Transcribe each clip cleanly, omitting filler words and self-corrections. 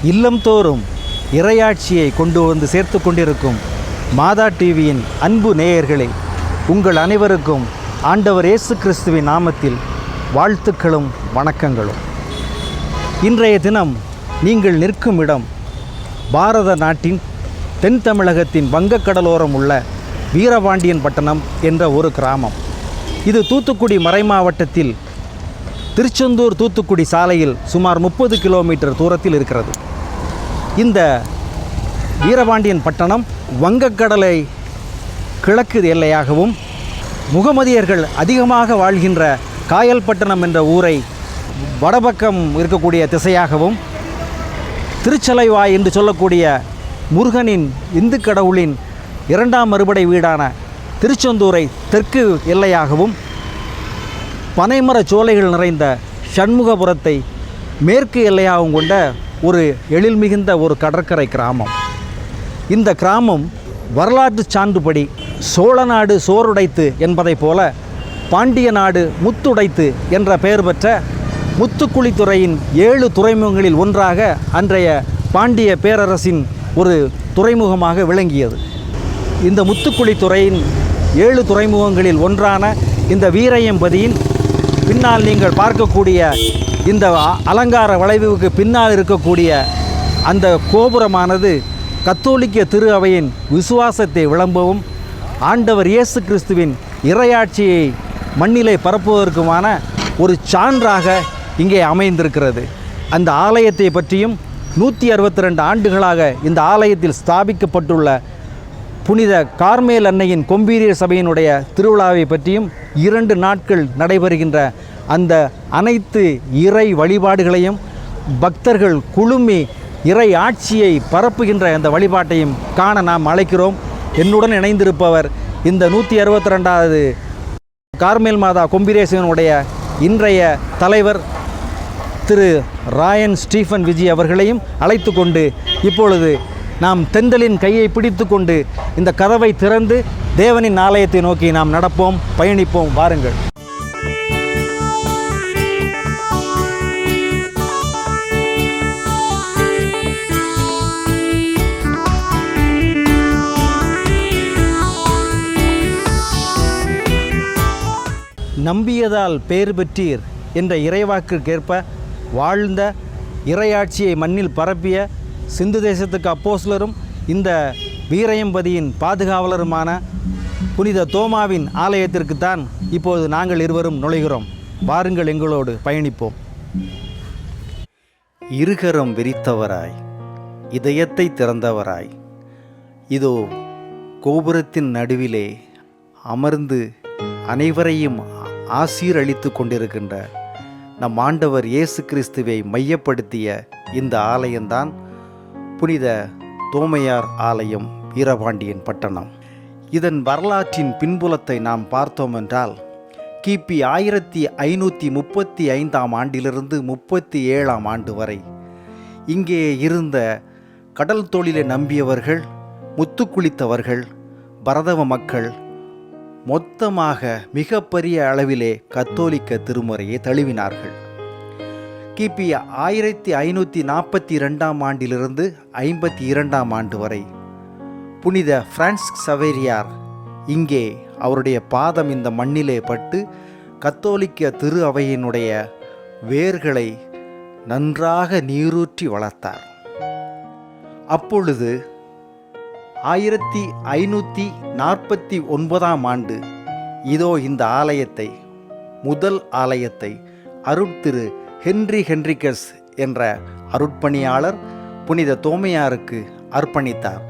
இல்லம்தோறும் இறையாட்சியை கொண்டு வந்து சேர்த்து கொண்டிருக்கும் மாதா டிவியின் அன்பு நேயர்களே, உங்கள் அனைவருக்கும் ஆண்டவர் இயேசு கிறிஸ்துவின் நாமத்தில் வாழ்த்துக்களும் வணக்கங்களும். இன்றைய தினம் நீங்கள் நிற்கும் இடம் பாரத நாட்டின் தென் தமிழகத்தின் வங்கக்கடலோரம் உள்ள வீரபாண்டியன் பட்டணம் என்ற ஒரு கிராமம். இது தூத்துக்குடி மறைமாவட்டத்தில் திருச்செந்தூர் தூத்துக்குடி சாலையில் சுமார் 30 கிலோமீட்டர் தூரத்தில் இருக்கிறது. இந்த வீரபாண்டியன் பட்டணம் வங்கக்கடலை கிழக்கு எல்லையாகவும், முகமதியர்கள் அதிகமாக வாழ்கின்ற காயல்பட்டணம் என்ற ஊரை வடபக்கம் இருக்கக்கூடிய திசையாகவும், திருச்சலைவாய் என்று சொல்லக்கூடிய முருகனின் இந்து கடவுளின் 2ஆம் மறுபடை வீடான திருச்செந்தூரை தெற்கு எல்லையாகவும், பனைமர சோலைகள் நிறைந்த சண்முகபுரத்தை மேற்கு எல்லையாகவும் கொண்ட ஒரு எழில் மிகுந்த ஒரு கடற்கரை கிராமம். இந்த கிராமம் வரலாற்று சான்றுபடி சோழ நாடு சோறுடைத்து என்பதைப் போல பாண்டிய நாடு முத்துடைத்து என்ற பெயர் பெற்ற முத்துக்குளித்துறையின் 7 துறைமுகங்களில் ஒன்றாக அன்றைய பாண்டிய பேரரசின் ஒரு துறைமுகமாக விளங்கியது. இந்த முத்துக்குளித்துறையின் 7 துறைமுகங்களில் ஒன்றான இந்த வீரையம்பதியின் பின்னால் நீங்கள் பார்க்கக்கூடிய இந்த அலங்கார வளைவுக்கு பின்னால் இருக்கக்கூடிய அந்த கோபுரமானது கத்தோலிக்க திரு அவையின் விசுவாசத்தை விளம்பவும், ஆண்டவர் இயேசு கிறிஸ்துவின் இறையாட்சியை மண்ணிலே பரப்புவதற்குமான ஒரு சான்றாக இங்கே அமைந்திருக்கிறது. அந்த ஆலயத்தை பற்றியும் 162 ஆண்டுகளாக இந்த ஆலயத்தில் ஸ்தாபிக்கப்பட்டுள்ள புனித கார்மேல் அன்னையின் கொம்பீரியர் சபையினுடைய திருவிழாவை பற்றியும் 2 நாட்கள் நடைபெறுகின்ற அந்த அனைத்து இறை வழிபாடுகளையும் பக்தர்கள் குழுமி இறை ஆட்சியை பரப்புகின்ற அந்த வழிபாட்டையும் காண நாம் அழைக்கிறோம். என்னுடன் இணைந்திருப்பவர் இந்த 162வது கார்மேல் மாதா கொம்பீரேசனுடைய இன்றைய தலைவர் திரு ராயன் ஸ்டீஃபன் விஜி அவர்களையும் அழைத்து கொண்டு இப்பொழுது நாம் தென்றலின் கையை பிடித்து கொண்டு இந்த கதவை திறந்து தேவனின் ஆலயத்தை நோக்கி நாம் நடப்போம், பயணிப்போம். வாருங்கள். நம்பியதால் பேறு பெற்றீர் என்ற இறைவாக்கிற்கேற்ப வாழ்ந்த இறையாட்சியை மண்ணில் பரப்பிய சிந்து தேசத்துக்கு அப்போஸ்தலரும் இந்த வீரையம்பதியின் பாதுகாவலருமான புனித தோமாவின் ஆலயத்திற்குத்தான் இப்போது நாங்கள் இருவரும் நுழைகிறோம். வாருங்கள், எங்களோடு பயணிப்போம். இருகரம் விரித்தவராய், இதயத்தை திறந்தவராய், இதோ கோபுரத்தின் நடுவிலே அமர்ந்து அனைவரையும் ஆசீரளித்து கொண்டிருக்கின்ற நம் ஆண்டவர் இயேசு கிறிஸ்துவை மையப்படுத்திய இந்த ஆலயம்தான் புனித தோமையார் ஆலயம், வீரபாண்டியன் பட்டணம். இதன் வரலாற்றின் பின்புலத்தை நாம் பார்த்தோம் என்றால், கிபி 1535ஆம் ஆண்டிலிருந்து 37ஆம் ஆண்டு வரை இங்கே இருந்த கடல் தொழிலை நம்பியவர்கள், முத்துக்குளித்தவர்கள், பரதவ மக்கள் மொத்தமாக மிகப்பெரிய அளவிலே கத்தோலிக்க திருமுறையை தழுவினார்கள். கிபி 1542ஆம் ஆண்டிலிருந்து 52ஆம் ஆண்டு வரை புனித பிரான்ஸ் சவேரியார் இங்கே அவருடைய பாதம் இந்த மண்ணிலே பட்டு கத்தோலிக்க திரு அவையினுடைய வேர்களை நன்றாக நீரூற்றி வளர்த்தார். அப்பொழுது 1549ஆம் ஆண்டு இதோ இந்த ஆலயத்தை, முதல் ஆலயத்தை அருட்திரு ஹென்ரிகஸ் என்ற அருட்பணியாளர் புனித தோமையாருக்கு அர்ப்பணித்தார்.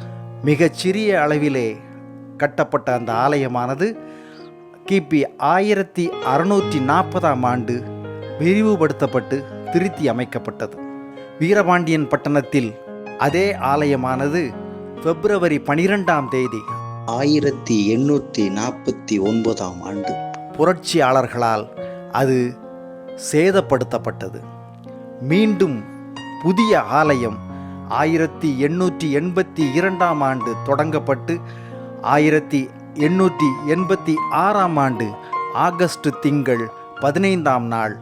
மிகச்சிறிய அளவிலே கட்டப்பட்ட அந்த ஆலயமானது கிபி 1640ஆம் ஆண்டு விரிவுபடுத்தப்பட்டு திருத்தி அமைக்கப்பட்டது. வீரபாண்டியன் பட்டணத்தில் அதே ஆலயமானது பிப்ரவரி 12ஆம் தேதி 1849ஆம் ஆண்டு புரட்சியாளர்களால் அது சேதப்படுத்தப்பட்டது. மீண்டும் புதிய ஆலயம் 1882ஆம் ஆண்டு தொடங்கப்பட்டு 1886ஆம் ஆண்டு ஆகஸ்ட் திங்கள் 15ஆம் நாள்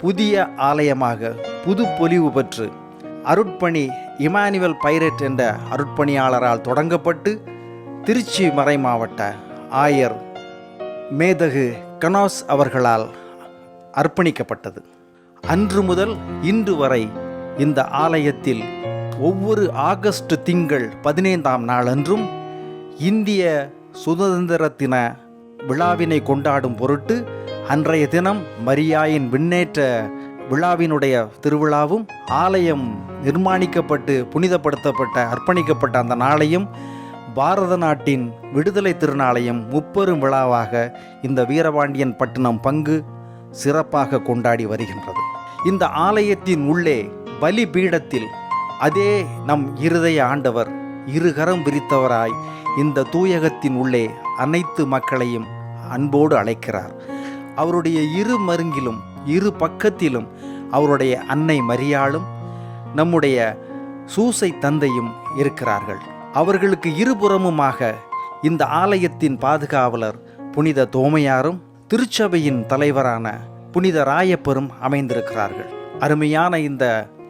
புதிய ஆலயமாக புது பொலிவு பெற்று அருட்பணி இமானுவேல் பைரட் என்ற அருட்பணியாளரால் தொடங்கப்பட்டு திருச்சி மறைமாவட்ட ஆயர் மேதகு கனோஸ் அவர்களால் அர்ப்பணிக்கப்பட்டது. அன்று முதல் இன்று வரை இந்த ஆலயத்தில் ஒவ்வொரு ஆகஸ்ட் திங்கள் 15ஆம் நாளன்றும் இந்திய சுதந்திர தின விழாவினை கொண்டாடும் பொருட்டு அன்றைய தினம் மரியாயின் விண்ணேற்ற விழாவினுடைய திருவிழாவும் ஆலயம் நிர்மாணிக்கப்பட்டு புனிதப்படுத்தப்பட்ட அர்ப்பணிக்கப்பட்ட அந்த நாளையும் பாரத நாட்டின் விடுதலை திருநாளையும் முப்பெரும் விழாவாக இந்த வீரபாண்டியன் பட்டினம் பங்கு சிறப்பாக கொண்டாடி வருகின்றது. இந்த ஆலயத்தின் உள்ளே பலி பீடத்தில் அதே நம் இருதய ஆண்டவர் இருகரம் விரித்தவராய் இந்த தூயகத்தின் உள்ளே அனைத்து மக்களையும் அன்போடு அழைக்கிறார். அவருடைய இரு மருங்கிலும் இரு பக்கத்திலும் அவருடைய அன்னை மரியாளும் நம்முடைய சூசை தந்தையும் இருக்கிறார்கள். அவர்களுக்கு இருபுறமுமாக இந்த ஆலயத்தின் பாதுகாவலர் புனித தோமையாரும் திருச்சபையின் தலைவரான புனித ராயப்பரும் அமைந்திருக்கிறார்கள். அருமையான இந்த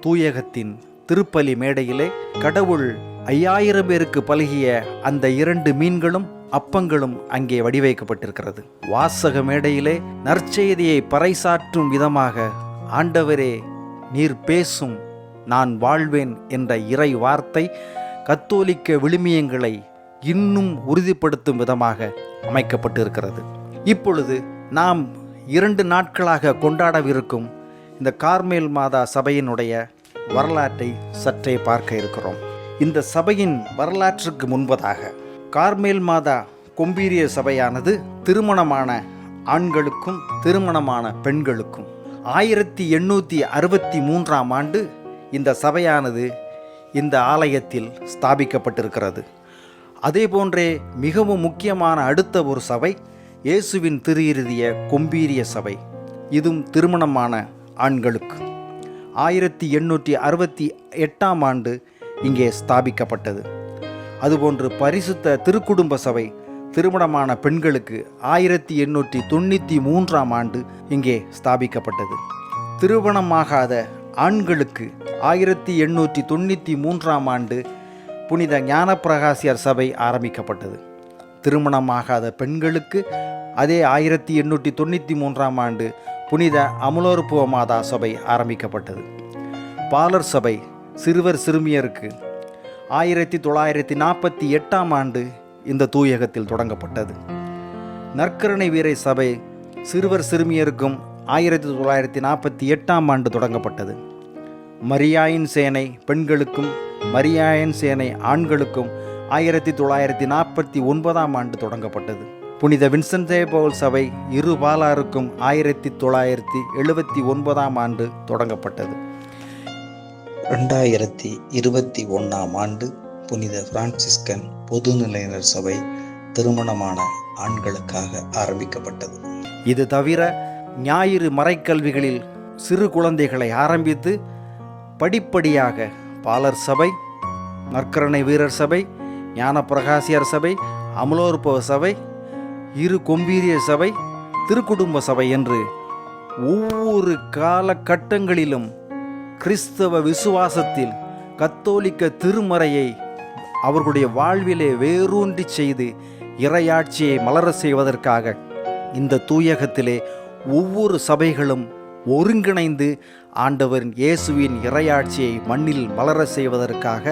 தூயகத்தின் திருப்பலி மேடையிலே கடவுள் 5000 பேருக்கு பழகிய அந்த 2 மீன்களும் அப்பங்களும் அங்கே வடிவைக்கப்பட்டிருக்கிறது. வாசக மேடையிலே நற்செய்தியை பறைசாற்றும் விதமாக ஆண்டவரே நீர் பேசும் நான் வாழ்வேன் என்ற இறை வார்த்தை கத்தோலிக்க விழுமியங்களை இன்னும் உறுதிப்படுத்தும் விதமாக அமைக்கப்பட்டிருக்கிறது. இப்பொழுது நாம் 2 நாட்களாக கொண்டாடவிருக்கும் இந்த கார்மேல் மாதா சபையினுடைய வரலாற்றை சற்றே பார்க்க இருக்கிறோம். இந்த சபையின் வரலாற்றுக்கு முன்பதாக கார்மேல் மாதா கொம்பீரிய சபையானது திருமணமான ஆண்களுக்கும் திருமணமான பெண்களுக்கும் 1863ஆம் ஆண்டு இந்த சபையானது இந்த ஆலயத்தில் ஸ்தாபிக்கப்பட்டிருக்கிறது. அதே போன்றே மிகவும் முக்கியமான அடுத்த ஒரு சபை இயேசுவின் திரு இருதய கொம்பீரிய சபை. இதுவும் திருமணமான ஆண்களுக்கு 1868ஆம் ஆண்டு இங்கே ஸ்தாபிக்கப்பட்டது. அதுபோன்று பரிசுத்த திருக்குடும்ப சபை திருமணமான பெண்களுக்கு 1893ஆம் ஆண்டு இங்கே ஸ்தாபிக்கப்பட்டது. திருமணமாகாத ஆண்களுக்கு 1893ஆம் ஆண்டு புனித ஞானப்பிரகாசியர் சபை ஆரம்பிக்கப்பட்டது. திருமணமாகாத பெண்களுக்கு அதே 1893ஆம் ஆண்டு புனித அமலோற்புவ மாதா சபை ஆரம்பிக்கப்பட்டது. பாலர் சபை சிறுவர் சிறுமியருக்கு 1948ஆம் ஆண்டு இந்த தூயகத்தில் தொடங்கப்பட்டது. நற்கருணை வீரை சபை சிறுவர் சிறுமியருக்கும் 1948ஆம் ஆண்டு தொடங்கப்பட்டது. மரியாயின் சேனை பெண்களுக்கும் மரியாயின் சேனை ஆண்களுக்கும் 1949ஆம் ஆண்டு தொடங்கப்பட்டது. புனித வின்சென்ட் பவுல் சபை இரு பாலாருக்கும் 1979ஆம் ஆண்டு தொடங்கப்பட்டது. 2021ஆம் ஆண்டு புனித பிரான்சிஸ்கன் பொதுநிலையினர் சபை திருமணமான ஆண்களுக்காக ஆரம்பிக்கப்பட்டது. இது தவிர ஞாயிறு மறைக்கல்விகளில் சிறு குழந்தைகளை ஆரம்பித்து படிப்படியாக பாலர் சபை, நற்கருணை வீரர் சபை, ஞானப்பிரகாசியர் சபை, அமலோற்பவ சபை, இரு கொம்பீரிய சபை, திருக்குடும்ப சபை என்று ஒவ்வொரு காலகட்டங்களிலும் கிறிஸ்தவ விசுவாசத்தில் கத்தோலிக்க திருமறையை அவர்களுடைய வாழ்விலே வேரூன்றி செய்து இறையாட்சியை மலர செய்வதற்காக இந்த தூயகத்திலே ஒவ்வொரு சபைகளும் ஒருங்கிணைந்து ஆண்டவரின் இயேசுவின் இறையாட்சியை மண்ணில் மலர செய்வதற்காக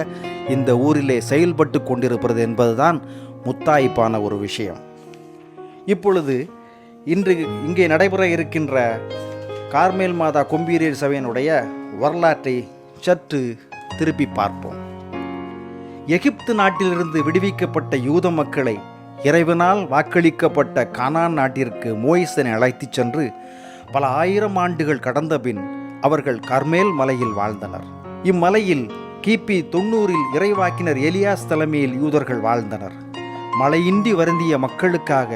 இந்த ஊரிலே செயல்பட்டு கொண்டிருப்பது என்பதுதான் முத்தாய்ப்பான ஒரு விஷயம். இப்பொழுது இன்று இங்கே நடைபெற இருக்கின்ற கார்மேல் மாதா கொம்பீரியர் சபையினுடைய வரலாற்றை சற்று திருப்பி பார்ப்போம். எகிப்து நாட்டிலிருந்து விடுவிக்கப்பட்ட யூத மக்களை இறைவனால் வாக்களிக்கப்பட்ட கானான் நாட்டிற்கு மோயிசனை அழைத்துச் சென்று பல 1000 ஆண்டுகள் கடந்த பின் அவர்கள் கர்மேல் மலையில் வாழ்ந்தனர். இம்மலையில் கிபி 90இல் இறைவாக்கினர் எலியாஸ் தலைமையில் யூதர்கள் வாழ்ந்தனர். மழையின்றி வருந்திய மக்களுக்காக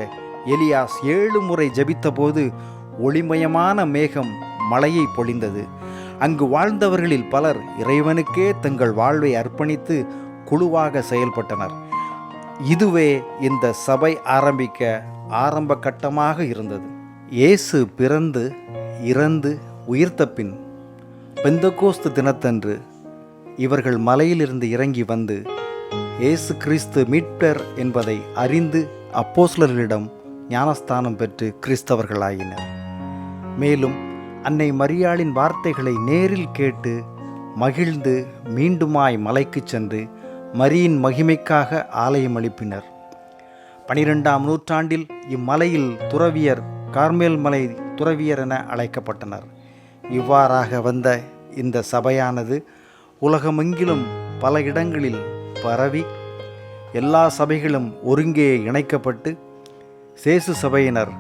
எலியாஸ் 7 முறை ஜெபித்தபோது ஒளிமயமான மேகம் மழையை பொழிந்தது. அங்கு வாழ்ந்தவர்களில் பலர் இறைவனுக்கே தங்கள் வாழ்வை அர்ப்பணித்து குழுவாக செயல்பட்டனர். இதுவே இந்த சபை ஆரம்பிக்க ஆரம்ப கட்டமாக இருந்தது. இயேசு பிறந்து இறந்து உயிர்த்த பின் பெந்தகோஸ்து தினத்தன்று இவர்கள் மலையிலிருந்து இறங்கி வந்து இயேசு கிறிஸ்து மீட்பர் என்பதை அறிந்து அப்போஸ்தலர்களிடம் ஞானஸ்தானம் பெற்று கிறிஸ்தவர்களாயினர். மேலும் அன்னை மரியாளின் வார்த்தைகளை நேரில் கேட்டு மகிழ்ந்து மீண்டுமாய் மலைக்கு சென்று மரியின் மகிமைக்காக ஆலயம் எழுப்பினர். 12ஆம் நூற்றாண்டில் இம்மலையில் துறவியர் கார்மேல் மலை துறவியர் என அழைக்கப்பட்டனர். இவ்வாறாக வந்த இந்த சபையானது உலகமெங்கிலும் பல இடங்களில் பரவி எல்லா சபைகளும் ஒருங்கே இணைக்கப்பட்டு சேசு சபையினர்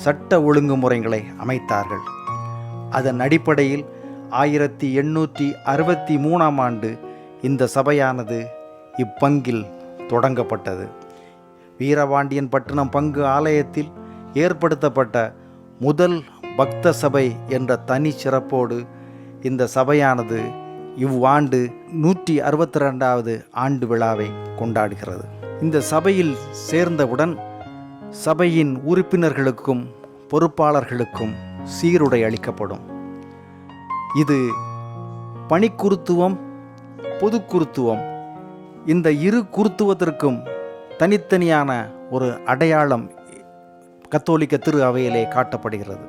சட்ட ஒழுங்குமுறைகளை அமைத்தார்கள். அதன் அடிப்படையில் 1863ஆம் ஆண்டு இந்த சபையானது இப்பங்கில் தொடங்கப்பட்டது. வீரபாண்டியன் பட்டினம் பங்கு ஆலயத்தில் ஏற்படுத்தப்பட்ட முதல் பக்த சபை என்ற தனி சிறப்போடு இந்த சபையானது இவ்வாண்டு 162வது ஆண்டு விழாவை கொண்டாடுகிறது. இந்த சபையில் சேர்ந்தவுடன் சபையின் உறுப்பினர்களுக்கும் பொறுப்பாளர்களுக்கும் சீருடை அளிக்கப்படும். இது பணிக்குருத்துவம், பொது குருத்துவம், இந்த இரு குருத்துவத்திற்கும் தனித்தனியான ஒரு அடையாளம் கத்தோலிக்க திரு அவையிலே காட்டப்படுகிறது.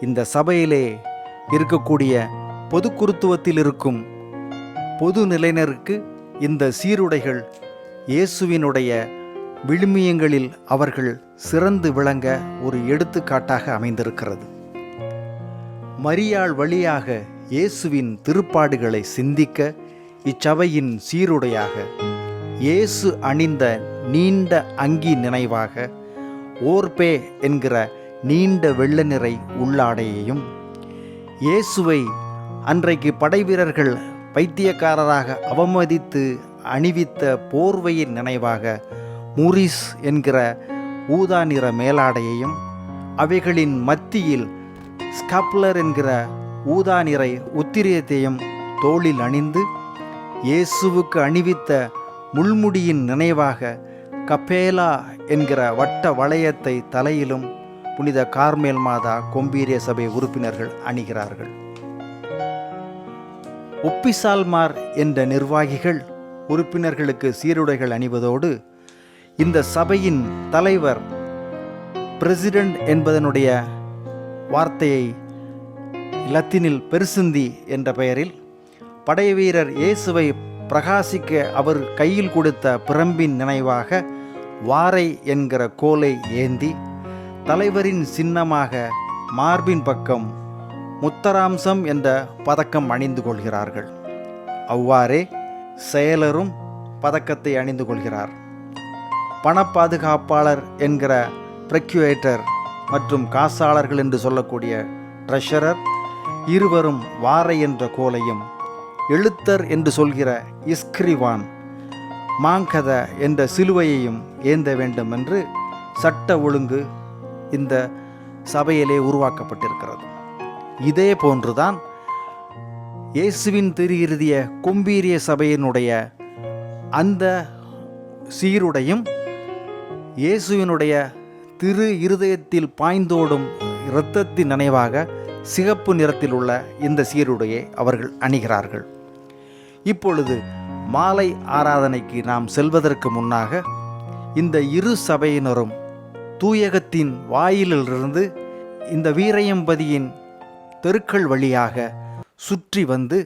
இந்த சபையிலே இருக்கக்கூடிய பொது குருத்துவத்தில் இருக்கும் பொது நிலையினருக்கு இந்த சீருடைகள் இயேசுவினுடைய விழுமியங்களில் அவர்கள் சிறந்து விளங்க ஒரு எடுத்துக்காட்டாக அமைந்திருக்கிறது. மரியாள் வழியாக இயேசுவின் திருப்பாடுகளை சிந்திக்க இச்சபையின் சீருடையாக இயேசு அணிந்த நீண்ட அங்கி நினைவாக ஓர்பே என்கிற நீண்ட வெள்ள நிறை உள்ளாடையையும், இயேசுவை அன்றைக்கு படைவீரர்கள் பைத்தியக்காரராக அவமதித்து அணிவித்த போர்வையின் நினைவாக மூரிஸ் என்கிற ஊதா நிற மேலாடையையும், அவைகளின் மத்தியில் ஸ்காப்லர் என்கிற ஊதா நிறை உத்திரியத்தையும் தோளில் அணிந்து இயேசுவுக்கு அணிவித்த முள்முடியின் நினைவாக கப்பேலா என்கிற வட்ட வளையத்தை தலையிலும் புனித கார்மேல் மாதா கொம்பீரிய சபை உறுப்பினர்கள் அணிகிறார்கள். ஒப்பிசால்மார் என்ற நிர்வாகிகள் உறுப்பினர்களுக்கு சீருடைகள் அணிவதோடு இந்த சபையின் தலைவர் பிரசிடென்ட் என்பதனுடைய வார்த்தையை லத்தீனில் பெருசிந்தி என்ற பெயரில் படைவீரர் இயேசுவை பிரகாசிக்க அவர் கையில் கொடுத்த பிரம்பின் நினைவாக வாரை என்கிற கோலை ஏந்தி தலைவரின் சின்னமாக மார்பின் பக்கம் முத்தராம்சம் என்ற பதக்கம் அணிந்து கொள்கிறார்கள். அவ்வாறே செயலரும் பதக்கத்தை அணிந்து கொள்கிறார். பண பாதுகாப்பாளர் என்கிற ப்ரொக்யூரேட்டர் மற்றும் காசாளர்கள் என்று சொல்லக்கூடிய ட்ரெஷரர் இருவரும் வாரை என்ற கோலையும், எழுத்தர் என்று சொல்கிற இஸ்கிரிவான் மாங்கத என்ற சிலுவையையும் ஏந்த வேண்டும் என்று சட்ட ஒழுங்கு இந்த சபையிலே உருவாக்கப்பட்டிருக்கிறது. இதே போன்றுதான் இயேசுவின் திருஇறுதிய கொம்பீரிய சபையினுடைய அந்த சீருடையும் இயேசுவினுடைய திரு இருதயத்தில் பாய்ந்தோடும் இரத்தத்தின் நினைவாக சிகப்பு நிறத்தில் உள்ள இந்த சீருடையை அவர்கள் அணிகிறார்கள். இப்பொழுது மாலை ஆராதனைக்கு நாம் செல்வதற்கு முன்னாக இந்த இரு சபையினரும் தூயகத்தின் வாயிலிலிருந்து இந்த வீரையம்பதியின் தெருக்கள் வழியாக சுற்றி வந்து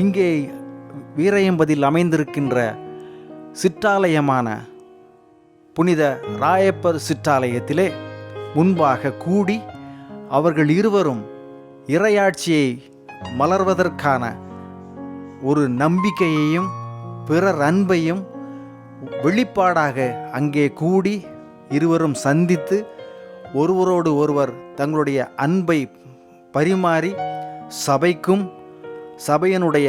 இங்கே வீரையம்பதில் அமைந்திருக்கின்ற சிற்றாலயமான புனித ராயப்பர் சிற்றாலயத்திலே முன்பாக கூடி அவர்கள் இருவரும் இறையாட்சியை மலர்வதற்கான ஒரு நம்பிக்கையையும் பிறர் அன்பையும் வெளிப்பாடாக அங்கே கூடி இருவரும் சந்தித்து ஒருவரோடு ஒருவர் தங்களுடைய அன்பை பரிமாறி சபைக்கும் சபையினுடைய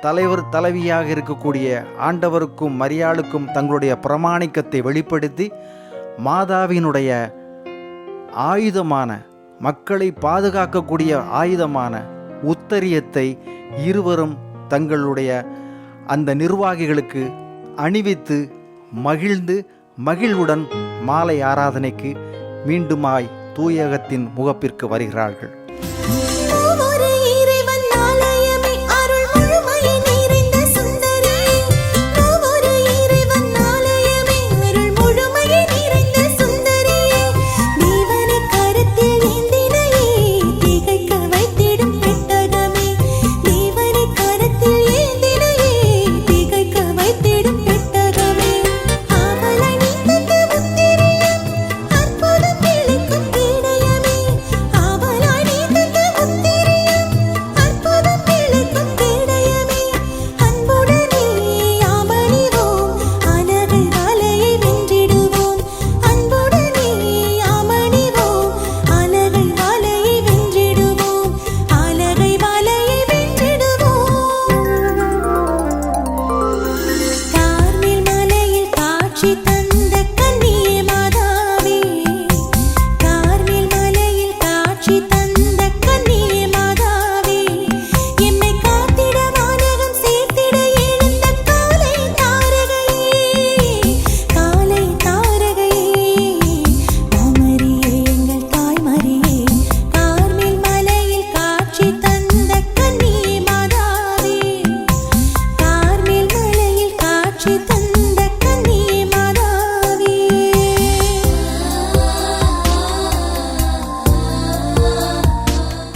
தலைவர் தலைவியாக இருக்கக்கூடிய ஆண்டவருக்கும் மரியாளுக்கும் தங்களுடைய பிரமாணிக்கத்தை வெளிப்படுத்தி மாதாவினுடைய ஆயுதமான, மக்களை பாதுகாக்கக்கூடிய ஆயுதமான உத்தரியத்தை இருவரும் தங்களுடைய அந்த நிர்வாகிகளுக்கு அணிவித்து மகிழ்ந்து மகிழ்வுடன் மாலை ஆராதனைக்கு மீண்டுமாய் தூயகத்தின் முகப்பிற்கு வருகிறார்கள்.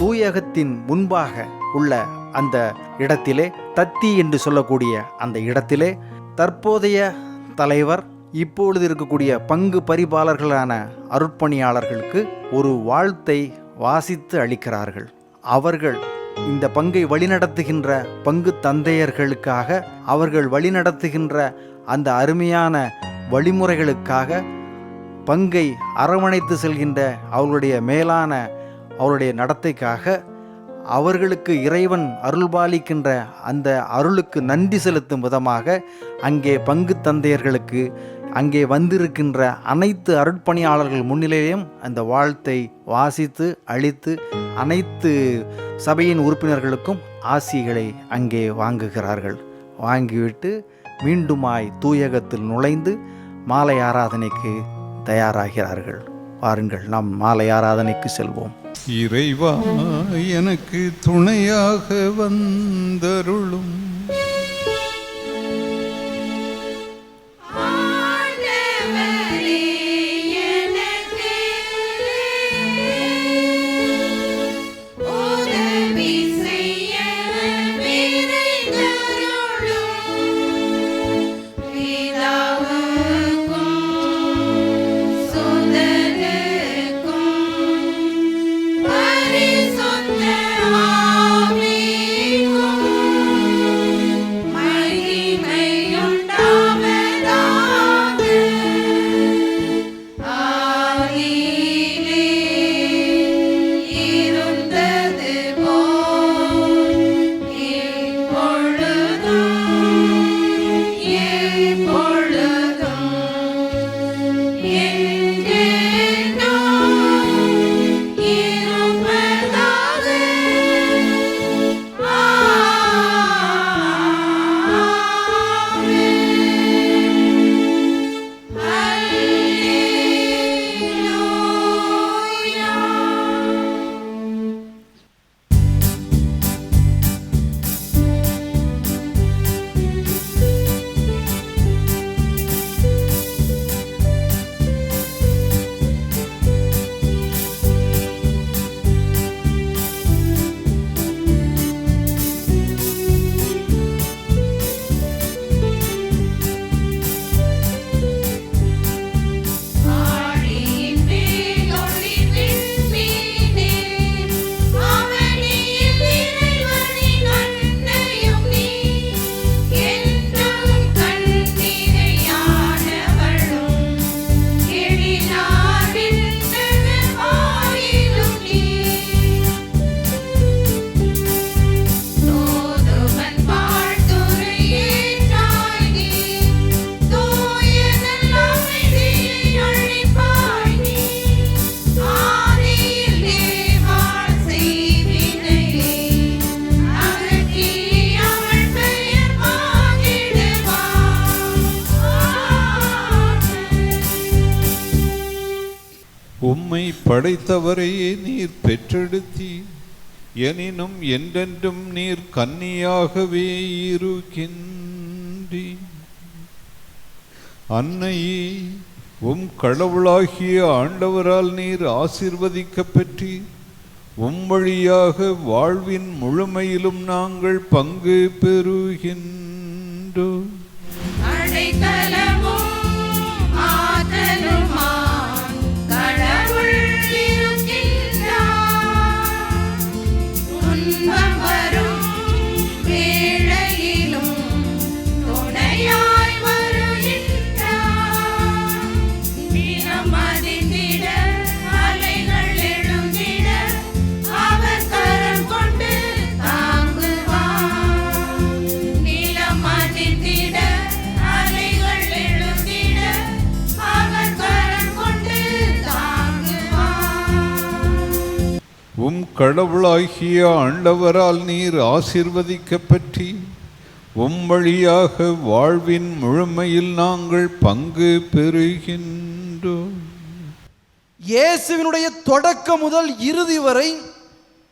தூயகத்தின் முன்பாக உள்ள அந்த இடத்திலே, தத்தி என்று சொல்லக்கூடிய அந்த இடத்திலே தற்போதைய தலைவர், இப்பொழுது இருக்கக்கூடிய பங்கு பரிபாலர்களான அருட்பணியாளர்களுக்கு ஒரு வாழ்த்தை வாசித்து அளிக்கிறார்கள். அவர்கள் இந்த பங்கை வழிநடத்துகின்ற பங்கு தந்தையர்களுக்காக, அவர்கள் வழிநடத்துகின்ற அந்த அருமையான வழிமுறைகளுக்காக, பங்கை அரவணைத்து செல்கின்ற அவர்களுடைய மேலான அவருடைய நடத்தைக்காக, அவர்களுக்கு இறைவன் அருள்பாலிக்கின்ற அந்த அருளுக்கு நன்றி செலுத்தும் விதமாக அங்கே பங்கு தந்தையர்களுக்கு, அங்கே வந்திருக்கின்ற அனைத்து அருட்பணியாளர்கள் முன்னிலையிலும் அந்த வாழ்த்தை வாசித்து அளித்து அனைத்து சபையின் உறுப்பினர்களுக்கும் ஆசிகளை அங்கே வாங்குகிறார்கள். வாங்கிவிட்டு மீண்டுமாய் தூயகத்தில் நுழைந்து மாலை ஆராதனைக்கு தயாராகிறார்கள். வாருங்கள், நாம் மாலை ஆராதனைக்கு செல்வோம். இறைவா, எனக்கு துணையாக வந்தருளும். உம்மை படைத்தவரையே நீர் பெற்றெடுத்தீர். எனினும் என்றென்றும் நீர் கன்னியாகவே இருக்கின்றீர். அன்னையே, உம் கடவுளாகிய ஆண்டவரால் நீர் ஆசீர்வதிக்கப் பெற்றீர். உம் வழியாக வாழ்வின் முழுமையிலும் நாங்கள் பங்கு பெறுகின்றோம். உம் கடவுளாகிய ஆண்டவரால் நீர் ஆசீர்வதிக்கப் பெற்றீர். உம் வழியாக வாழ்வின் முழுமையில் நாங்கள் பங்கு பெறுகின்றோம். இயேசுவினுடைய தொடக்கம் முதல் இறுதி வரை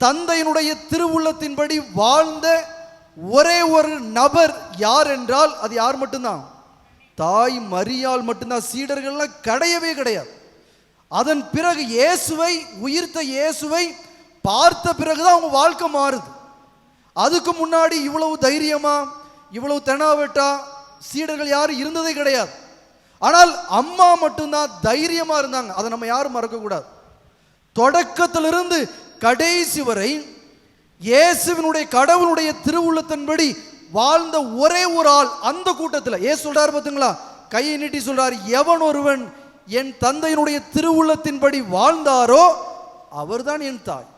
தந்தையினுடைய திருவுள்ளத்தின்படி வாழ்ந்த ஒரே ஒரு நபர் யார் என்றால் அது யார் மட்டும்தான்? தாய் மரியாள் மட்டும்தான். சீடர்கள்லாம் கிடையவே கிடையாது. அதன் பிறகு இயேசுவை, உயிர்த்த இயேசுவை பார்த்த பிறகுதான் அவங்க வாழ்க்கை மாறுது. அதுக்கு முன்னாடி இவ்வளவு தைரியமா, இவ்வளவு தெனாவெட்டா சீடர்கள் யாரும் இருந்ததே கிடையாது. ஆனால் அம்மா மட்டும்தான் தைரியமா இருந்தாங்க. அதை நம்ம யாரும் மறக்க கூடாது. தொடக்கத்திலிருந்து கடைசி வரை இயேசுவினுடைய கடவுளுடைய திருவுள்ளத்தின்படி வாழ்ந்த ஒரே ஒரு ஆள் அந்த கூட்டத்தில். ஏன் சொல்றாரு பார்த்தீங்களா? கையை நீட்டி சொல்றாரு, எவன் ஒருவன் என் தந்தையினுடைய திருவுள்ளத்தின்படி வாழ்ந்தாரோ அவர்தான் என் தாய்.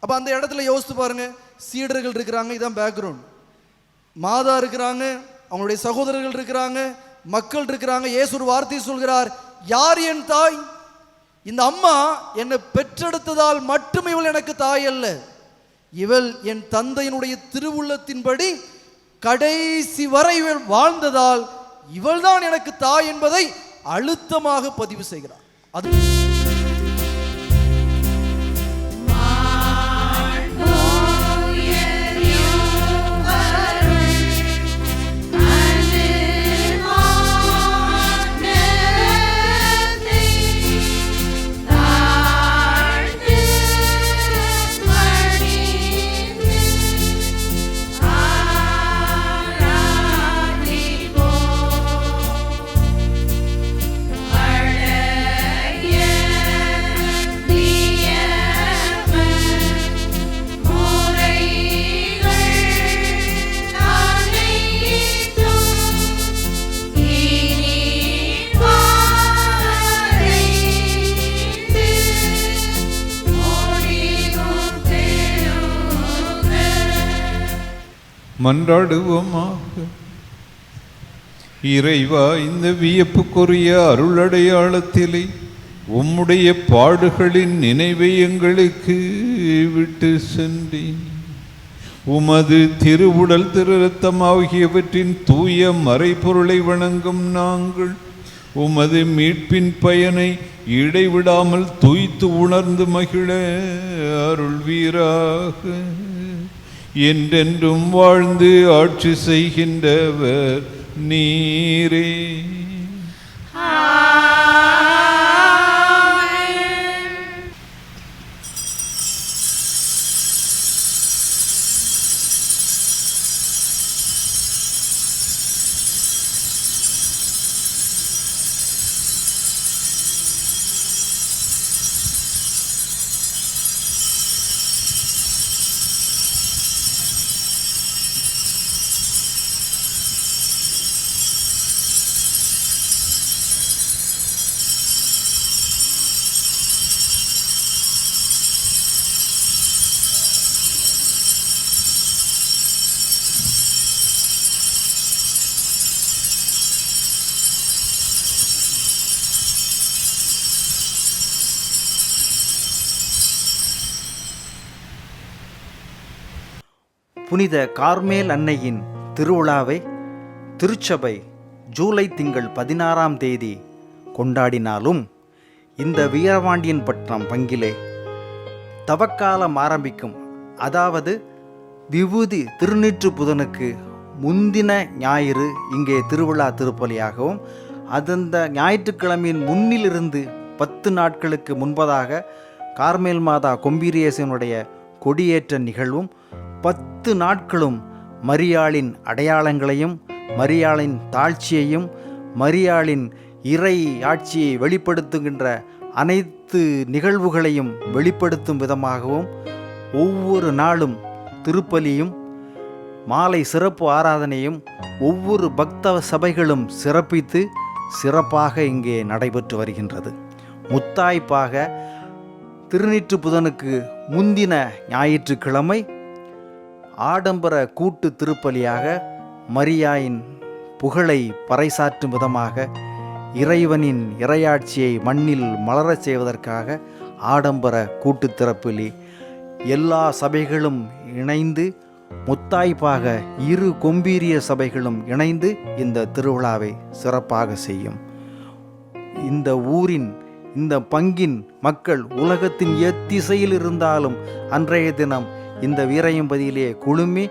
அப்ப அந்த இடத்துல யோசித்து பாருங்க. சீடர்கள் இருக்கிறாங்க, இதான் பேக்ரவுண்ட். மாதா இருக்கிறாங்க, அவங்களுடைய சகோதரர்கள் இருக்கிறாங்க, மக்கள் இருக்கிறாங்க. இயேசு ஒரு வார்த்தை சொல்கிறார், யார் என் தாய்? இந்த அம்மா என்னை பெற்றெடுத்ததால் மட்டும் இவள் எனக்கு தாய் அல்ல, இவள் என் தந்தையினுடைய திருவுள்ளத்தின்படி கடைசி வரை இவள் வாழ்ந்ததால் இவள் தான் எனக்கு தாய் என்பதை அழுத்தமாக பதிவு செய்கிறார். அது மன்றாடுவோமாக. இறைவா, இந்த வியப்புக்குரிய அருளடையாளத்திலே உம்முடைய பாடுகளின் நினைவை எங்களுக்கு விட்டு சென்றேன். உமது திருவுடல் திரு இரத்தம் ஆகியவற்றின் தூய மறைபொருளை வணங்கும் நாங்கள் உமது மீட்பின் பயனை இடைவிடாமல் துய்த்து உணர்ந்து மகிழ அருள்வீராக. என்றென்றும் வாழ்ந்து ஆட்சி செய்கின்றவர் நீரே. புனித கார்மேல் அன்னையின் திருவிழாவை திருச்சபை ஜூலை திங்கள் 16ஆம் தேதி கொண்டாடினாலும் இந்த வீரபாண்டியன் பட்டணம் பங்கிலே தவக்காலம் ஆரம்பிக்கும். அதாவது விபூதி திருநீற்று புதனுக்கு முந்தின ஞாயிறு இங்கே திருவிழா திருப்பலியாகவும், அந்த ஞாயிற்றுக்கிழமையின் முன்னிலிருந்து 10 நாட்களுக்கு முன்பதாக கார்மேல் மாதா கொம்பீரியேசனுடைய கொடியேற்ற நிகழ்வும், 10 நாட்களும் மரியாளின் அடையாளங்களையும் மரியாளின் தாழ்ச்சியையும் மரியாளின் இறை ஆட்சியை வெளிப்படுத்துகின்ற அனைத்து நிகழ்வுகளையும் வெளிப்படுத்தும் விதமாகவும் ஒவ்வொரு நாளும் திருப்பலியும் மாலை சிறப்பு ஆராதனையும் ஒவ்வொரு பக்த சபைகளும் சிறப்பித்து சிறப்பாக இங்கே நடைபெற்று வருகின்றது. முத்தாய்ப்பாக திருநீற்று புதனுக்கு முந்தின ஞாயிற்றுக்கிழமை ஆடம்பர கூட்டு திருப்பலியாக மரியாயின் புகழை பறைசாற்றும் விதமாக இறைவனின் இறையாட்சியை மண்ணில் மலரச் செய்வதற்காக ஆடம்பர கூட்டு திருப்பலி எல்லா சபைகளும் இணைந்து முத்தாய்ப்பாக 2 கொம்பீரிய சபைகளும் இணைந்து இந்த திருவிழாவை சிறப்பாக செய்யும். இந்த ஊரின் இந்த பங்கின் மக்கள் உலகத்தின் எத்திசையில் இருந்தாலும் அன்றைய தினம் இந்த வீரையம்பதியிலே குழுமி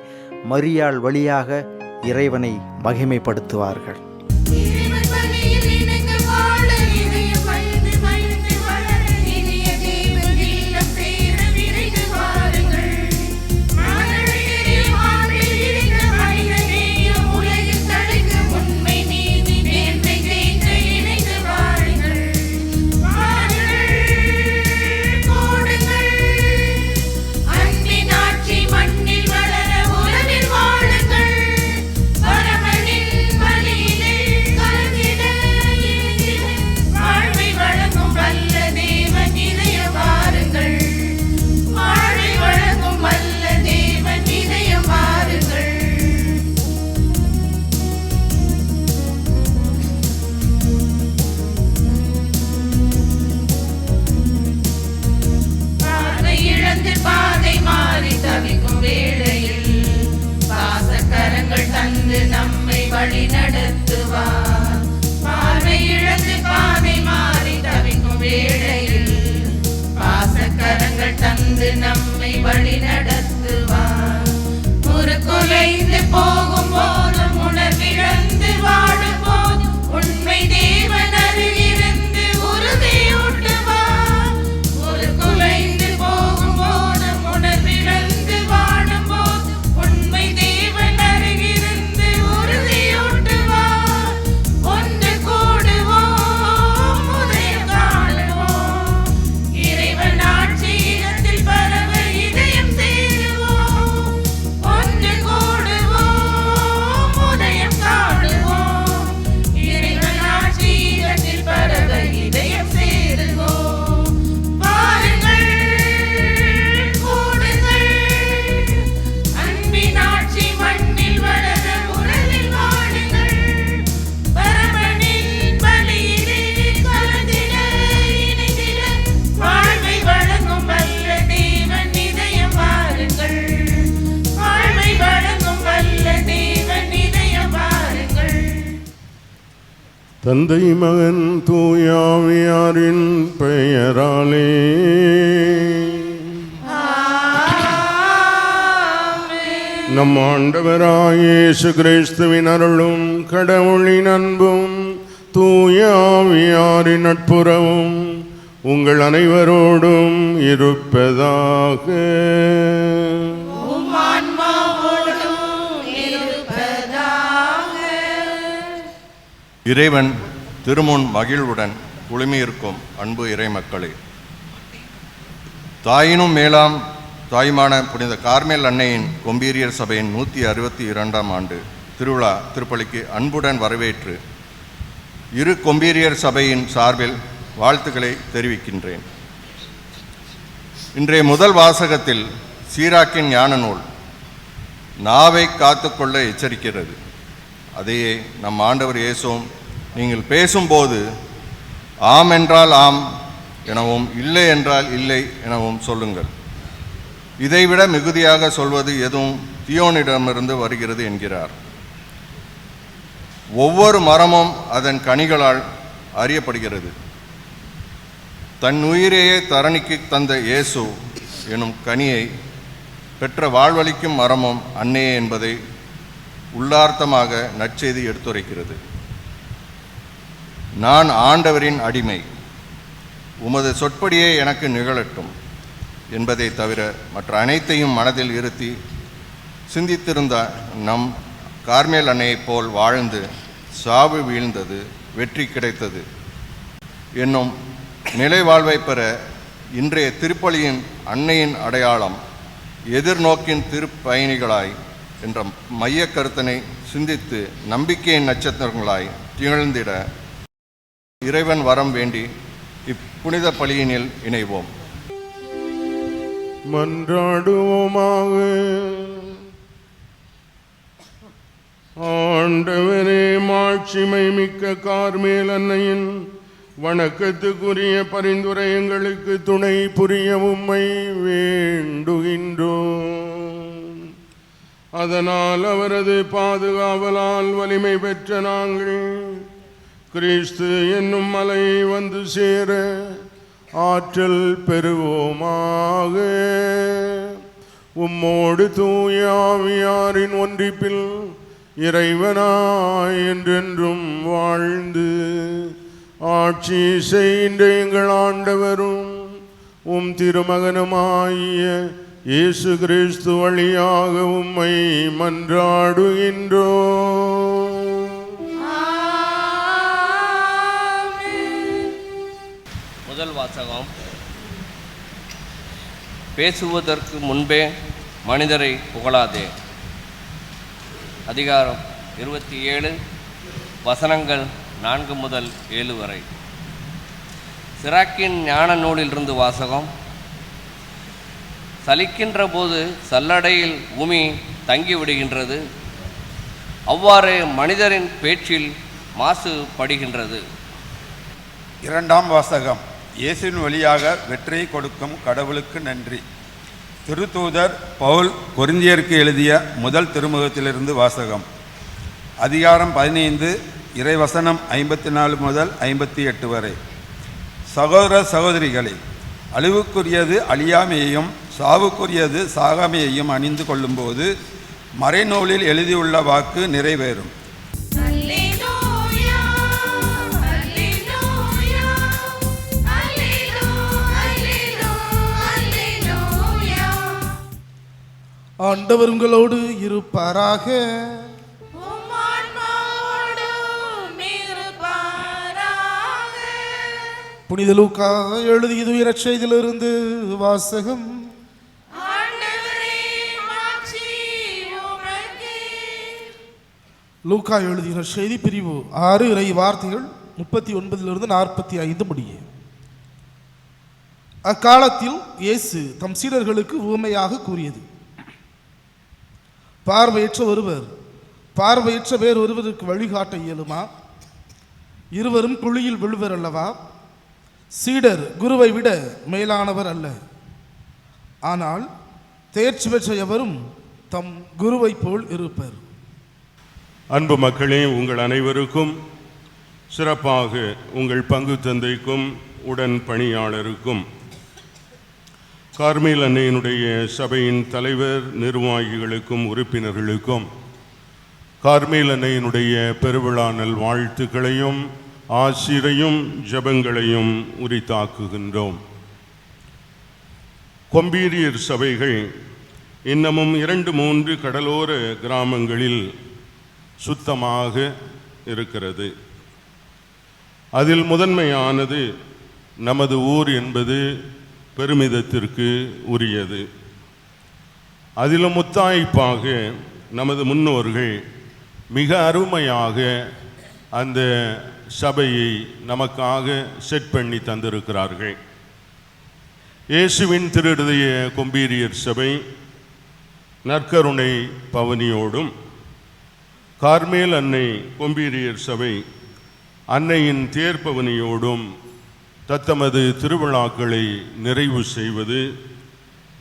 மரியாள் வழியாக இறைவனை மகிமைப்படுத்துவார்கள். நம்மை வழி நடத்துவார். முறுக்குலைந்து போகும் போதும் உணர்விழந்து வாழும் போதும் உண்மை தேவன் அருகிருந்து உறுதியூட்டுவார். முறுக்குலைந்து போகும் போதும் உணர்விழந்து வாழும் போதும் உண்மை தேவன் அருகிருந்து உறுதியூட்டுவார். ஒன்று கூடுவோம், உதயம் காணுவோம், இறைவன் ஆட்சி பரவ இதயம் சேருவோம். ஒன்று கூடுவோம், உதயம் காணுவோம், இறைவன் ஆட்சியில் பரவ இதயம் சேருவோம். பாருங்கள், கூடுங்கள், அன்பின் ஆட்சி மண்ணில் வளர உறவில் வாழுங்கள். பரமனின் பலியிலே கலந்திட இணைந்திட வாழ்வை வழங்கும் வல்ல தேவன் இதயம் வாருங்கள். வாழ்வை வழங்கும் வல்ல தேவன் இதயம் வாருங்கள். தந்தை மகன் தூயாவியாரின் பெயராலே நம் ஆண்டவராய் இயேசு கிறிஸ்துவின் அருளும் கடவுளின் அன்பும் தூயாவியாரின் நட்புறவும் உங்கள் அனைவரோடும் இருப்பதாக. உம் ஆன்மாவோடும் இருப்பதாக. இறைவன் திருமுன் மகிழ்வுடன் குழுமியிருக்கும் அன்பு இறைமக்களே, தாயினும் மேலாம் தாயுமான புனித கார்மேல் அன்னையின் கொம்பீரியர் சபையின் 162ஆம் ஆண்டு திருவிழா திருப்பலிக்கு அன்புடன் வரவேற்று 2 கொம்பீரியர் சபையின் சார்பில் வாழ்த்துக்களை தெரிவிக்கின்றேன். இன்றைய முதல் வாசகத்தில் சீராக்கின் ஞான நூல் நாவை காத்துக்கொள்ள எச்சரிக்கிறது. அதையே நம் ஆண்டவர் இயேசுவும் நீங்கள் பேசும்போது ஆம் என்றால் ஆம் எனவும் இல்லை என்றால் இல்லை எனவும் சொல்லுங்கள். இதைவிட மிகுதியாக சொல்வது எதுவும் தீயோனிடமிருந்து வருகிறது என்கிறார். ஒவ்வொரு மரமும் அதன் கனிகளால் அறியப்படுகிறது. தன் உயிரையே தரணிக்கு தந்த இயேசு எனும் கனியை பெற்ற வாழ்வளிக்கும் மரமும் அன்னையே என்பதை உள்ளார்த்தமாக நற்செய்தி எடுத்துரைக்கிறது. நான் ஆண்டவரின் அடிமை, உமது சொற்படியே எனக்கு நிகழட்டும் என்பதை தவிர மற்ற அனைத்தையும் மனதில் இருத்தி சிந்தித்திருந்த நம் கார்மேல் அன்னையைப் போல் வாழ்ந்து சாவு வீழ்ந்தது, வெற்றி கிடைத்தது என்னும் நிலை வாழ்வை பெற இன்றைய திருப்பலியின் அன்னையின் அடையாளம் எதிர்நோக்கின் திருப்பயணிகளாய் என்ற மைய கருத்தினை சிந்தித்து நம்பிக்கையின் நட்சத்திரங்களாய் திகழ்ந்திட இறைவன் வரம் வேண்டி இப்புனித பலியினில் இணைவோம். மன்றாடுவோமாக. ஆண்டவரே, மாட்சிமை மிக்க கார்மேல் அன்னையின் வணக்கத்துக்குரிய பரிந்துரை எங்களுக்கு துணை புரிய உம்மை வேண்டுகின்றோம். அதனால் அவரது பாதுகாவலால் வலிமை பெற்ற நாங்கள் கிறிஸ்து என்னும் மலை வந்து சேர ஆற்றல் பெறுவோமாக. உம்மோடு தூய ஆவியாரின் ஒன்றிப்பில் இறைவனாய் என்றென்றும் வாழ்ந்து ஆட்சி செய்கின்ற எங்கள் ஆண்டவரும் உம் திருமகனுமாகிய இயேசு கிறிஸ்து வழியாக உம்மை மன்றாடுகின்றோம். முதல் வாசகம். பேசுவதற்கு முன்பே மனிதரை புகழாதே. அதிகாரம் 27 வசனங்கள் 4 முதல் 7 வரை. சிராக்கின் ஞான நூலிலிருந்து வாசகம். சலிக்கின்ற போது சல்லடையில் பூமி தங்கிவிடுகின்றது, அவ்வாறு மனிதரின் பேச்சில் மாசுபடுகின்றது. இரண்டாம் வாசகம். இயேசுவின் வழியாக வெற்றியை கொடுக்கும் கடவுளுக்கு நன்றி. திருத்தூதர் பவுல் கொரிந்தியருக்கு எழுதிய முதல் திருமுகத்திலிருந்து வாசகம். அதிகாரம் 15 இறைவசனம் 54 முதல் 58 வரை. சகோதர சகோதரிகளே, அழிவுக்குரியது அழியாமையையும் சாவுக்குரியது சாகாமையையும் அணிந்து கொள்ளும்போது மறைநூலில் எழுதியுள்ள வாக்கு நிறைவேறும். ஆண்டவர் உங்களோடு இருப்பாராக. புனித லூக்கா எழுதிய நற்செய்தியிலிருந்து வாசகம். லூக்கா எழுதிய நற்செய்தி பிரிவு 6 இறை வார்த்தைகள் 39 45 முடிய. அக்காலத்தில் இயேசு தம் சீடர்களுக்கு உவமையாக கூறியது. பார்வையற்ற ஒருவர் பார்வையற்ற வேறொருவருக்கு வழிகாட்ட இயலுமா? இருவரும் குழியில் விழுவர் அல்லவா? சீடர் குருவை விட மேலானவர் அல்ல, ஆனால் தேர்ச்சி பெற்ற எவரும் தம் குருவை போல் இருப்பர். அன்பு மக்களே, உங்கள் அனைவருக்கும், சிறப்பாக உங்கள் பங்கு தந்தைக்கும் உடன் பணியாளருக்கும், கார்மேல் அன்னையினுடைய சபையின் தலைவர், நிர்வாகிகளுக்கும் உறுப்பினர்களுக்கும் கார்மேல் அன்னையினுடைய பெருவிழா நல் வாழ்த்துக்களையும் ஆசிரையும் ஜபங்களையும் உரித்தாக்குகின்றோம். கொம்பீரியர் சபைகள் இன்னமும் 2-3 கடலோர கிராமங்களில் சுத்தமாக இருக்கிறது. அதில் முதன்மையானது நமது ஊர் என்பது பெருமிதத்திற்கு உரியது. அதிலும் முத்தாய்ப்பாக நமது முன்னோர்கள் மிக அருமையாக அந்த சபையை நமக்காக செட் பண்ணி தந்திருக்கிறார்கள். இயேசுவின் திருஹிருதய கொம்பீரியர் சபை நற்கருணை பவனியோடும், கார்மேல் அன்னை கொம்பீரியர் சபை அன்னையின் தேர்பவனியோடும் தத்தமது திருவிழாக்களை நிறைவு செய்வது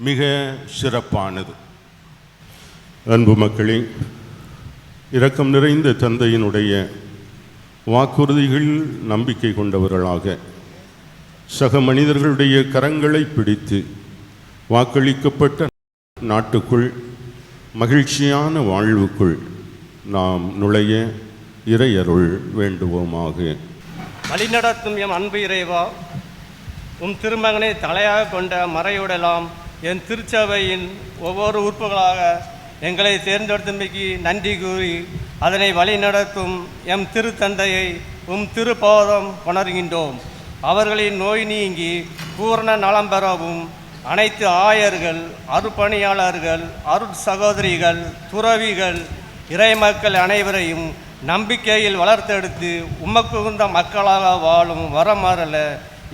மிக சிறப்பானது. அன்பு மக்களே, இரக்கம் நிறைந்த தந்தையினுடைய வாக்குறுதிகள் நம்பிக்கை கொண்டவர்களாக சக மனிதர்களுடைய கரங்களை பிடித்து வாக்களிக்கப்பட்ட நாட்டுக்குள் மகிழ்ச்சியான வாழ்வுக்குள் நாம் நுழைய இறையருள் வேண்டுவோமாக. வழிநடத்தும் எம் அன்பு இறைவா, உம் திருமகனை தலையாக கொண்ட மறையுடலாம் என் திருச்சபையின் ஒவ்வொரு உறுப்புகளாக எங்களை தேர்ந்தெடுத்தமைக்கு நன்றி கூறி அதனை வழிநடத்தும் எம் திருத்தந்தையை உம் திருப்பாதம் கொணர்கின்றோம். அவர்களின் நோய் நீங்கி பூரண நலம் பெறவும் அனைத்து ஆயர்கள், அருப்பணியாளர்கள், அருட்சகோதரிகள், துறவிகள், இறைமக்கள் அனைவரையும் நம்பிக்கையில் வளர்த்தெடுத்து உமக்குகுந்த மக்களாக வாழும் வரமறல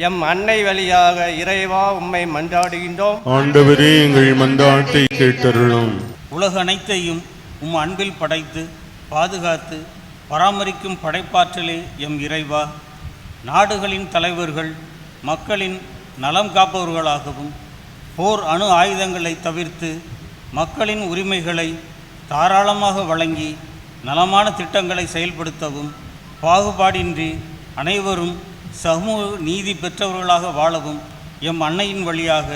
எம் அன்னை வழியாக இறைவா உம்மை மன்றாடுகின்றோம். ஆண்டவரே, எங்கள் மன்றாட்டை கேட்டருளும். உலக அனைத்தையும் உம் அன்பில் படைத்து பாதுகாத்து பராமரிக்கும் படைப்பாற்றலே எம் இறைவா, நாடுகளின் தலைவர்கள் மக்களின் நலம் காப்பவர்களாகவும் போர் அணு ஆயுதங்களை தவிர்த்து மக்களின் உரிமைகளை தாராளமாக வழங்கி நலமான திட்டங்களை செயல்படுத்தவும் பாகுபாடின்றி அனைவரும் சமூக நீதி பெற்றவர்களாக வாழவும் எம் அன்னையின் வழியாக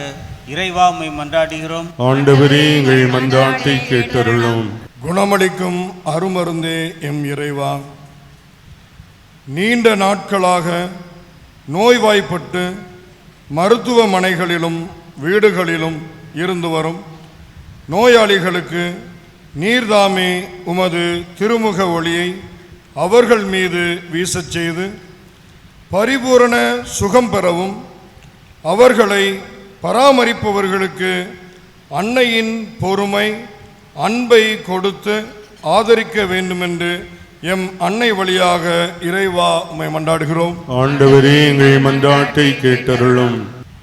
இறைவா உம்மை மன்றாடுகிறோம். ஆண்டவரே, எங்கள் மன்றாட்டை கேட்டருளும். குணமளிக்கும் அருமருந்தே எம் இறைவா, நீண்ட நாட்களாக நோய்வாய்ப்பட்டு மருத்துவமனைகளிலும் வீடுகளிலும் இருந்து வரும் நோயாளிகளுக்கு நீர்தாமே உமது திருமுக ஒளியை அவர்கள் மீது வீசச் செய்து பரிபூரண சுகம் பெறவும் அவர்களை பராமரிப்பவர்களுக்கு அன்னையின் பொறுமை அன்பை கொடுத்து ஆதரிக்க வேண்டுமென்று எம் அன்னை வழியாக இறைவா உம்மை மன்றாடுகிறோம். ஆண்டவரே, எங்கள் மன்றாட்டை கேட்டருளும்.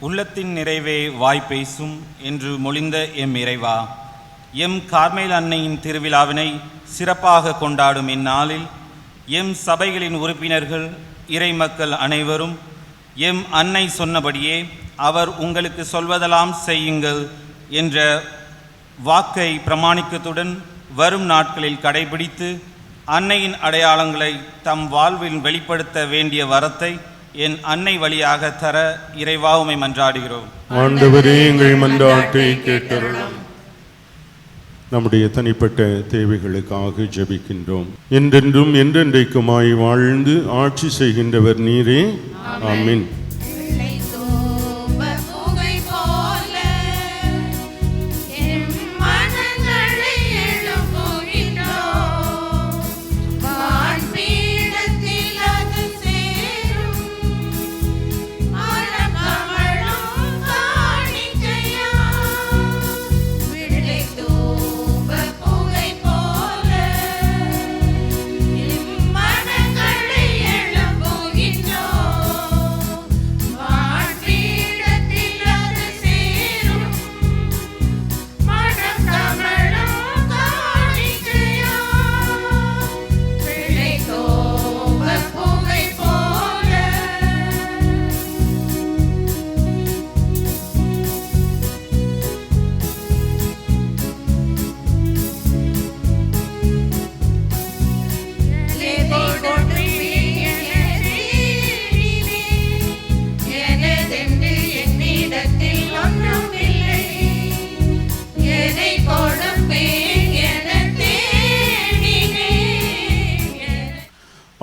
உள்ளத்தின் நிறைவே வாய் பேசும் என்று மொழிந்த எம் இறைவா, எம் கார்மேல் அன்னையின் திருவிழாவினை சிறப்பாக கொண்டாடும் இந்நாளில் எம் சபைகளின் உறுப்பினர்கள் இறைமக்கள் அனைவரும் எம் அன்னை சொன்னபடியே அவர் உங்களுக்கு சொல்வதெல்லாம் செய்யுங்கள் என்ற வாக்கை பிரமாணிக்கத்துடன் வரும் நாட்களில் கடைபிடித்து அன்னையின் அடையாளங்களை தம் வாழ்வில் வெளிப்படுத்த வேண்டிய வரத்தை என் அன்னை வழியாக தர இறைவா உம்மை மன்றாடுகிறோம். ஆண்டவரே, எங்கள் மன்றாட்டை கேட்டருளும். நம்முடைய தனிப்பட்ட தேவைகளுக்காக ஜெபிக்கின்றோம். என்றென்றும் என்றென்றைக்குமாய் வாழ்ந்து ஆட்சி செய்கின்றவர் நீரே. ஆமீன்.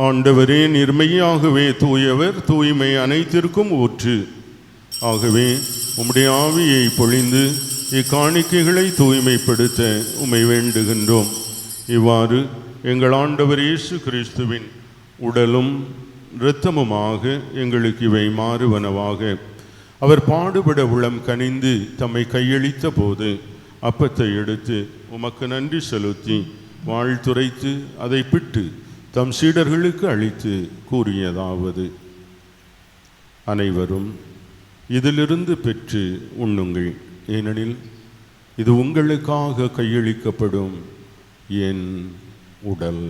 ஆண்டவரே, நிர்மையாகவே தூயவர், தூய்மை அனைத்திற்கும் ஊற்று. ஆகவே உம்முடைய ஆவியை பொழிந்து இக்காணிக்கைகளை தூய்மைப்படுத்த உம்மை வேண்டுகின்றோம். இவ்வாறு எங்கள் ஆண்டவர் இயேசு கிறிஸ்துவின் உடலும் இரத்தமுமாக எங்களுக்கு இவை மாறுவனவாக. அவர் பாடுபட உளம் கனிந்து தம்மை கையளித்த போது அப்பத்தை எடுத்து உமக்கு நன்றி செலுத்தி வாழ்த்துரைத்து அதை பிட்டு தம் சீடர்களுக்கு அளித்து கூறியதாவது: அனைவரும் இதிலிருந்து பெற்று உண்ணுங்கள், ஏனெனில் இது உங்களுக்காக கையளிக்கப்படும் என் உடல்.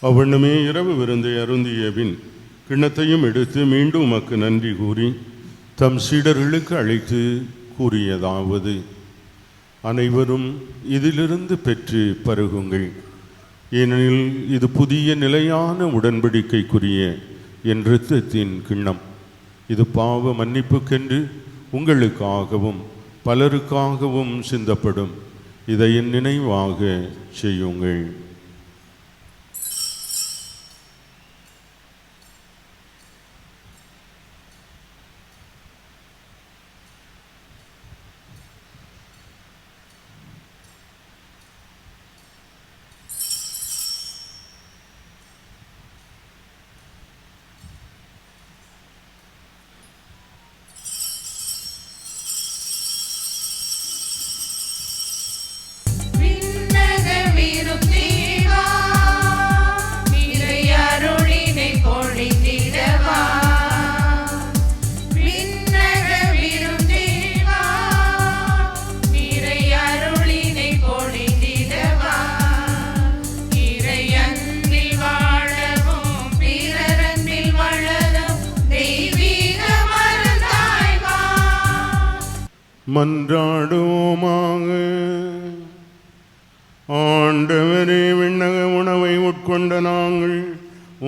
அவ்வண்ணமே இரவு விருந்தை அருந்திய பின் கிண்ணத்தையும் எடுத்து மீண்டும் உமக்கு நன்றி கூறி தம் சீடர்களுக்கு அழைத்து கூறியதாவது: அனைவரும் இதிலிருந்து பெற்று பருகுங்கள், ஏனெனில் இது புதிய நிலையான உடன்படிக்கைக்குரிய என் இரத்தத்தின் கிண்ணம். இது பாவ மன்னிப்புக்கென்று உங்களுக்காகவும் பலருக்காகவும் சிந்தப்படும். இதை என் நினைவாக செய்யுங்கள். மன்றாடுவோமாக. ஆண்டவரே, விண்ணக உணவை உட்கொண்ட நாங்கள்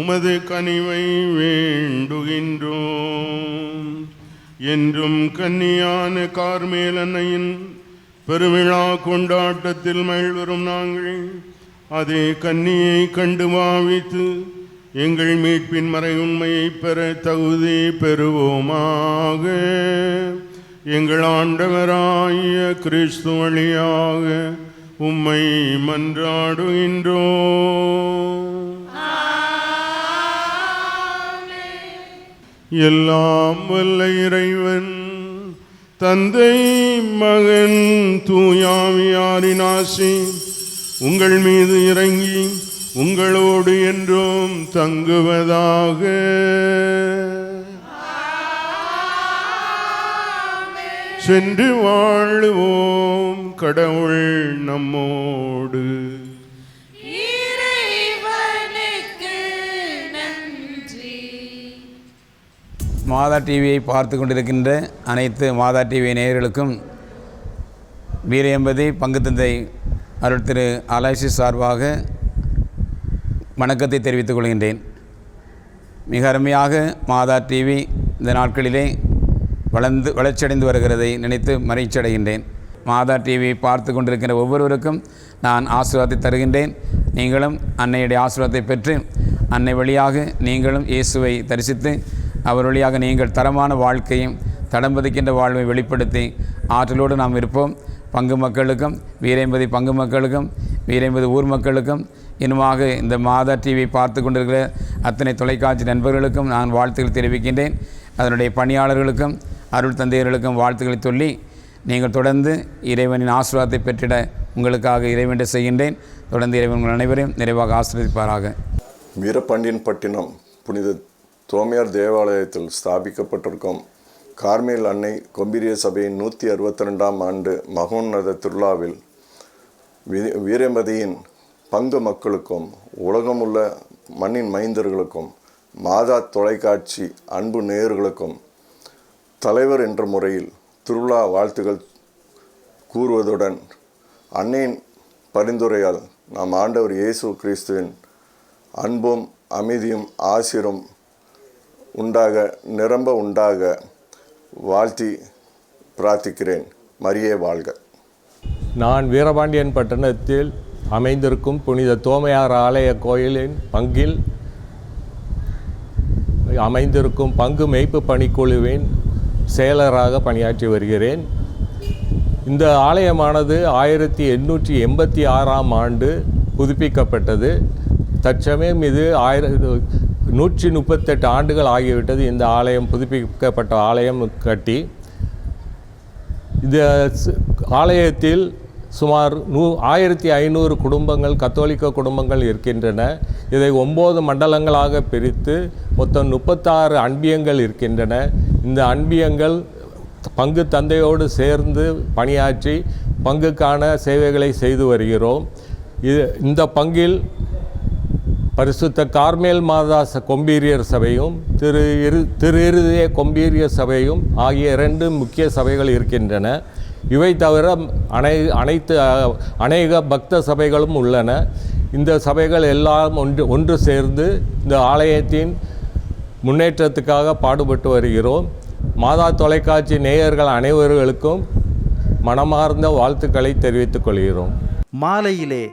உமது கனிவை வேண்டுகின்றோம். என்றும் கன்னியான கார்மேல் அன்னையின் பெருவிழா கொண்டாட்டத்தில் மகிழ்வரும் நாங்கள் அதே கன்னியை கண்டு பாவித்து எங்கள் மீட்பின் மறை உண்மையை பெற தகுதி பெறுவோமாக. எங்கள் ஆண்டவராகிய கிறிஸ்து வழியாக உம்மை மன்றாடுகின்றோம். எல்லாம் வல்ல இறைவன் தந்தை, மகன், தூயாவியாரின் ஆசி உங்கள் மீது இறங்கி உங்களோடு என்றும் தங்குவதாக. சென்று வாழுவோம். கடவுள் நம்மோடு. மாதா டிவியை பார்த்து கொண்டிருக்கின்ற அனைத்து மாதா டிவி நேயர்களுக்கும் வீரயம்பதி பங்கு தந்தை அருள் திரு அலாய்சிஸ் சார்பாக வணக்கத்தை தெரிவித்துக் கொள்கின்றேன். மிக அருமையாக மாதா டிவி இந்த நாட்களிலே வளர்ச்சியடைந்து வருகிறதை நினைத்து மகிழ்ச்சியடைகின்றேன். மாதா டிவி பார்த்து கொண்டிருக்கின்ற ஒவ்வொருவருக்கும் நான் ஆசீர்வாதத்தை தருகின்றேன். நீங்களும் அன்னையுடைய ஆசீர்வாதத்தை பெற்று அன்னை வழியாக நீங்களும் இயேசுவை தரிசித்து அவர் வழியாக நீங்கள் தரமான வாழ்க்கையும் தடம்பதிக்கின்ற வாழ்வை வெளிப்படுத்தி ஆற்றலோடு நாம் இருப்போம். பங்கு மக்களுக்கும் வீரயம்பதி பங்கு மக்களுக்கும் வீரயம்பதி ஊர் மக்களுக்கும் இன்னுமாக இந்த மாதா டிவியை பார்த்து கொண்டிருக்கிற அத்தனை தொலைக்காட்சி நண்பர்களுக்கும் நான் வாழ்த்துக்கள் தெரிவிக்கின்றேன். அதனுடைய பணியாளர்களுக்கும் அருள் தந்தையர்களுக்கும் வாழ்த்துக்களை சொல்லி நீங்கள் தொடர்ந்து இறைவனின் ஆசீர்வாதத்தை பெற்றிட உங்களுக்காக இறைவனை செய்கின்றேன். தொடர்ந்து இறைவன் உங்கள் அனைவரையும் நிறைவாக ஆசீர்வதிப்பாராக. வீரபாண்டியன்பட்டினம் புனித தோமையார் தேவாலயத்தில் ஸ்தாபிக்கப்பட்டிருக்கும் கார்மேல் அன்னை கொம்பிரிய சபையின் 162ஆம் ஆண்டு மகோன்னத திருவிழாவில் வீரமதியின் பங்கு மக்களுக்கும் உலகமுள்ள மண்ணின் மைந்தர்களுக்கும் மாதா தொலைக்காட்சி அன்பு நேயர்களுக்கும் தலைவர் என்ற முறையில் திருவிழா வாழ்த்துகள் கூறுவதுடன் அன்னையின் பரிந்துரையால் நாம் ஆண்டவர் இயேசு கிறிஸ்துவின் அன்பும் அமைதியும் ஆசிரும் நிரம்ப உண்டாக வாழ்த்தி பிரார்த்திக்கிறேன். மரியே வாழ்க. நான் வீரபாண்டியன் பட்டணத்தில் அமைந்திருக்கும் புனித தோமையார் ஆலய கோயிலின் பங்கில் அமைந்திருக்கும் பங்கு மேய்ப்பு பணிக்குழுவின் செயலராக பணியாற்றி வருகிறேன். இந்த ஆலயமானது 1886ஆம் ஆண்டு புதுப்பிக்கப்பட்டது. தற்சமயம் இது 138 ஆண்டுகள் ஆகிவிட்டது. இந்த ஆலயம் புதுப்பிக்கப்பட்ட ஆலயம் கட்டி இந்த ஆலயத்தில் சுமார் 1500 குடும்பங்கள் கத்தோலிக்க குடும்பங்கள் இருக்கின்றன. இதை 9 மண்டலங்களாக பிரித்து மொத்தம் 36 அன்பியங்கள் இருக்கின்றன. இந்த அன்பியங்கள் பங்கு தந்தையோடு சேர்ந்து பணியாற்றி பங்குக்கான சேவைகளை செய்து வருகிறோம். இந்த பங்கில் பரிசுத்த கார்மேல் மாதா கொம்பீரியர் சபையும் திரு இருதய கொம்பீரியர் சபையும் ஆகிய 2 முக்கிய சபைகள் இருக்கின்றன. இவை தவிர அநேக பக்த சபைகளும் உள்ளன. இந்த சபைகள் எல்லாம் ஒன்று சேர்ந்து இந்த ஆலயத்தின் முன்னேற்றத்துக்காக பாடுபட்டு வருகிறோம். மாதா தொலைக்காட்சி நேயர்கள் அனைவர்களுக்கும் மனமார்ந்த வாழ்த்துக்களை தெரிவித்துக் கொள்கிறோம். மாலையிலே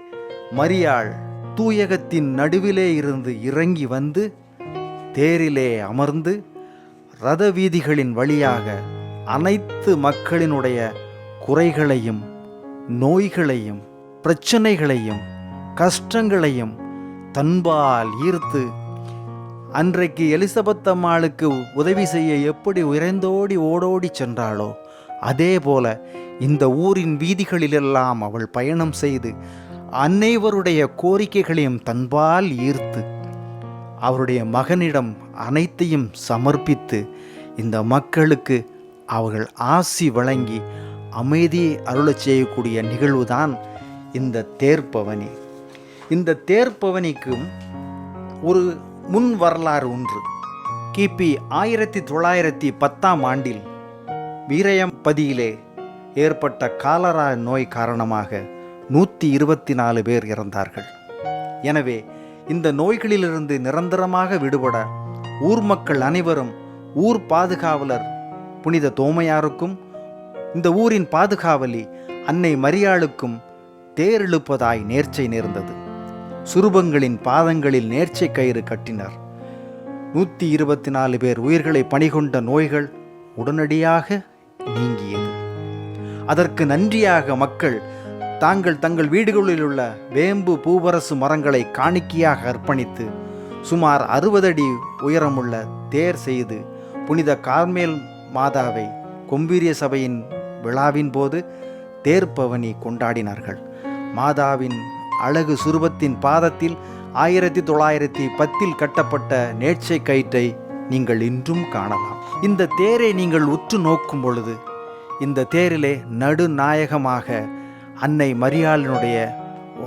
மரியாள் தூயகத்தின் நடுவிலே இருந்து இறங்கி வந்து தேரிலே அமர்ந்து ரத வீதிகளின் வழியாக அனைத்து மக்களினுடைய குறைகளையும் நோய்களையும் பிரச்சனைகளையும் கஷ்டங்களையும் தன்பால் ஈர்த்து அன்றைக்கு எலிசபெத் அம்மாளுக்கு உதவி செய்ய எப்படி உயர்ந்தோடி ஓடோடி சென்றாளோ அதே போல இந்த ஊரின் வீதிகளிலெல்லாம் அவள் பயணம் செய்து அனைவருடைய கோரிக்கைகளையும் தன்பால் ஈர்த்து அவருடைய மகனிடம் அனைத்தையும் சமர்ப்பித்து இந்த மக்களுக்கு அவர்கள் ஆசி வழங்கி அமைதியை அருளச் செய்யக்கூடிய நிகழ்வுதான் இந்த தேர்ப்பவனி. இந்த தேர்ப்பவனிக்கும் ஒரு முன் வரலாறு ஒன்று. கிபி 1910 ஆண்டில் வீரயம்பதியிலே ஏற்பட்ட காலரா நோய் காரணமாக 124 பேர் இறந்தார்கள். எனவே இந்த நோய்களிலிருந்து நிரந்தரமாக விடுபட ஊர் மக்கள் அனைவரும் ஊர் பாதுகாவலர் புனித தோமையாருக்கும் இந்த ஊரின் பாதுகாவலி அன்னை மரியாளுக்கும் தேரெழுப்பதாய் நேர்ச்சை நேர்ந்தது. சுரூபங்களின் பாதங்களில் நேர்ச்சை கயிறு கட்டினர். 124 பேர் உயிர்களை பணிகொண்ட நோய்கள் உடனடியாக நீங்கியது. அதற்கு நன்றியாக மக்கள் தங்கள் வீடுகளில் உள்ள வேம்பு பூவரசு மரங்களை காணிக்கையாக அர்ப்பணித்து சுமார் 60 அடி உயரமுள்ள தேர் செய்து புனித கார்மேல் மாதாவை கொம்பீரிய சபையின் விழாவின் போது தேர்ப்பவனி கொண்டாடினார்கள். மாதாவின் அழகு சுரூபத்தின் பாதத்தில் 1910 கட்டப்பட்ட நேர்ச்சை கயிற்றை நீங்கள் இன்றும் காணலாம். இந்த தேரை நீங்கள் உற்று நோக்கும் பொழுது இந்த தேரிலே நடுநாயகமாக அன்னை மரியாளினுடைய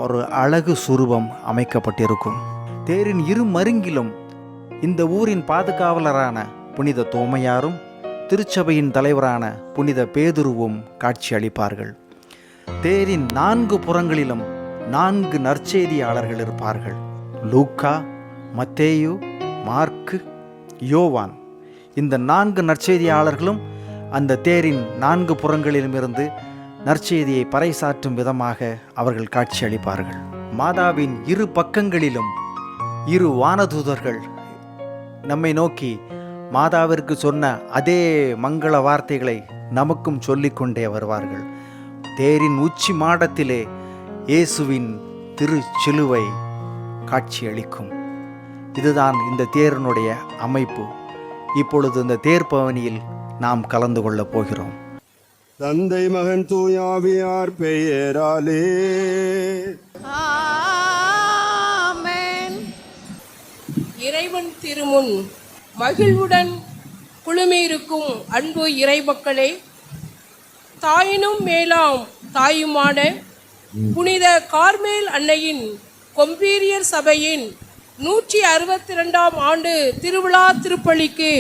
ஒரு அழகு சுரூபம் அமைக்கப்பட்டிருக்கும். தேரின் இரு மருங்கிலும் இந்த ஊரின் பாதுகாவலரான புனித தோமையாரும் திருச்சபையின் தலைவரான புனித பேதுருவும் காட்சி அளிப்பார்கள். தேரின் 4 புறங்களிலும் 4 நற்செய்தியாளர்கள் இருப்பார்கள். லூக்கா, மத்தேயு, மார்க்கு, யோவான். இந்த 4 நற்செய்தியாளர்களும் அந்த தேரின் 4 புறங்களிலும் இருந்து நற்செய்தியை பறைசாற்றும் விதமாக அவர்கள் காட்சி அளிப்பார்கள். மாதாவின் இரு பக்கங்களிலும் 2 வானதூதர்கள் நம்மை நோக்கி மாதாவிற்கு சொன்ன அதே மங்கள வார்த்தைகளை நமக்கும் சொல்லிக்கொண்டே வருவார்கள். தேரின் உச்சி மாடத்திலே இயேசுவின் திருச்சிலுவை காட்சி அளிக்கும். இதுதான் இந்த தேரினுடைய அமைப்பு. இப்பொழுது இந்த தேர்ப்பவனியில் நாம் கலந்து கொள்ளப் போகிறோம். தந்தை மகன் தூயாவியார் பெயராலே ஆமென். இறைவன் திருமுன் மகிழ்வுடன் குழுமியிருக்கும் அன்பு இறைமக்களே, தாயினும் மேலாம் தாயுமான புனித கார்மேல் அன்னையின் கொம்பீரியர் சபையின் 162ஆம் ஆண்டு திருவிழா திருப்பலிக்கு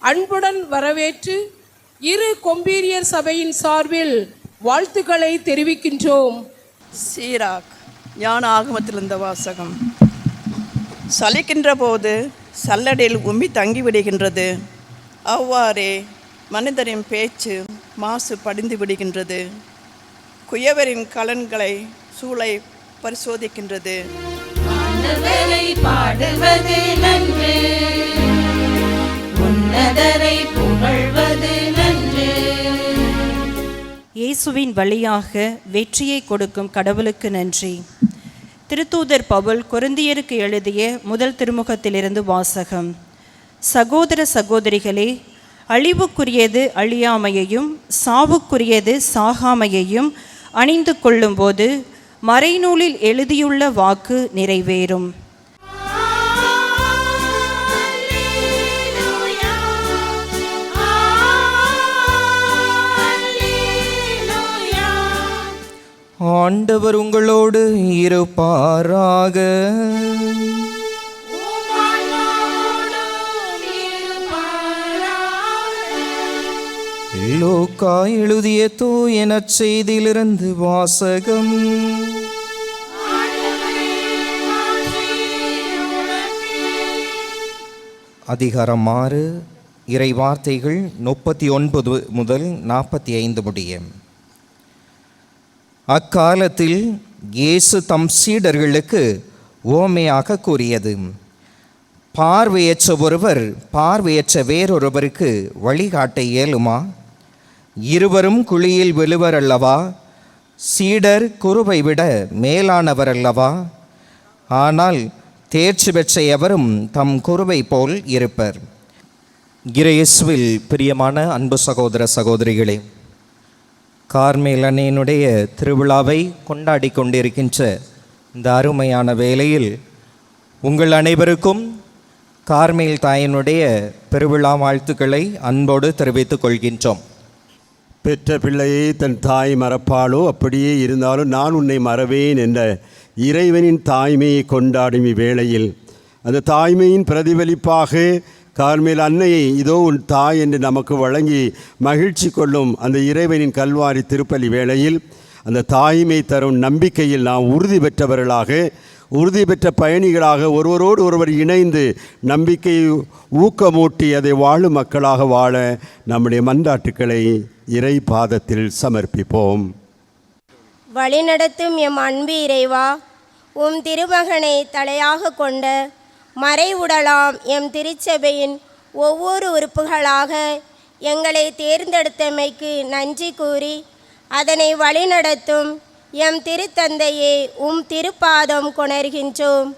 அன்புடன் வரவேற்று இரு கொம்பீரியர் சபையின் சார்பில் வாழ்த்துக்களை தெரிவிக்கின்றோம். சீராக் ஞான ஆகமத்திலிருந்த வாசகம். சலிக்கின்ற போது சல்லடையில் உம்மி தங்கிவிடுகின்றது. அவ்வாறே மனிதரின் பேச்சு மாசு படிந்து விடுகின்றது. குயவரின் கலன்களை சூளை பரிசோதிக்கின்றது. பாடுவது நன்று, உன்னதரை புகழ்வது நன்று. இயேசுவின் வழியாக வெற்றியை கொடுக்கும் கடவுளுக்கு நன்றி. திருத்தூதர் பவுல் கொரிந்தியருக்கு எழுதிய முதல் திருமுகத்திலிருந்து வாசகம். சகோதர சகோதரிகளே, அழிவுக்குரியது அழியாமையையும் சாவுக்குரியது சாகாமையையும் அணிந்து கொள்ளும்போது மறைநூலில் எழுதியுள்ள வாக்கு நிறைவேறும். ஆண்டவர் உங்களோடு இருப்பாராக. லூக்கா எழுதிய தூய நற்செய்தியிலிருந்து வாசகம். அதிகாரம் 6, இறை வார்த்தைகள் 39 முதல் 45 முடிய. அக்காலத்தில் இயேசு தம் சீடர்களுக்கு ஓமையாக கூறியது: பார்வையற்ற ஒருவர் பார்வையற்ற வேறொருவருக்கு வழிகாட்ட இயலுமா? இருவரும் குழியில் விழுவர் அல்லவா? சீடர் குருவை விட மேலானவர் அல்லவா? ஆனால் தேர்ச்சி பெற்ற எவரும் தம் குருவை போல் இருப்பர். இயேசுவில் பிரியமான அன்பு சகோதர சகோதரிகளே, கார்மேல் அன்னையினுடைய திருவிழாவை கொண்டாடி கொண்டிருக்கின்ற இந்த அருமையான வேளையில் உங்கள் அனைவருக்கும் கார்மேல் தாயினுடைய பெருவிழா வாழ்த்துக்களை அன்போடு தெரிவித்துக் கொள்கின்றோம். பெற்ற பிள்ளையை தன் தாய் மறப்பாளோ, அப்படியே இருந்தாலும் நான் உன்னை மறவேன் என்ற இறைவனின் தாய்மையை கொண்டாடும் இவ்வேளையில் அந்த தாய்மையின் பிரதிபலிப்பாக கார்மேல் அன்னையை இதோ உன் தாய் என்று நமக்கு வழங்கி மகிழ்ச்சி கொள்ளும் அந்த இறைவனின் கல்வாரி திருப்பலி வேளையில் அந்த தாய்மை தரும் நம்பிக்கையில் நாம் உறுதி பெற்றவர்களாக, உறுதி பெற்ற பயணிகளாக, ஒருவரோடு ஒருவர் இணைந்து நம்பிக்கையை ஊக்கமூட்டி அதை வாழும் மக்களாக வாழ நம்முடைய மன்றாட்டுக்களை இறை பாதத்தில் சமர்ப்பிப்போம். வழிநடத்தும் எம் அன்பு இறைவா, உம் திருமகனை தலையாக கொண்ட மறை உடலாம் எம் திருச்சபையின் ஒவ்வொரு உறுப்புகளாக எங்களை தேர்ந்தெடுத்தமைக்கு நன்றி கூறி அதனை வழிநடத்தும் எம் திருத்தந்தையே உம் திருப்பாதம் கொணர்கின்றோம்.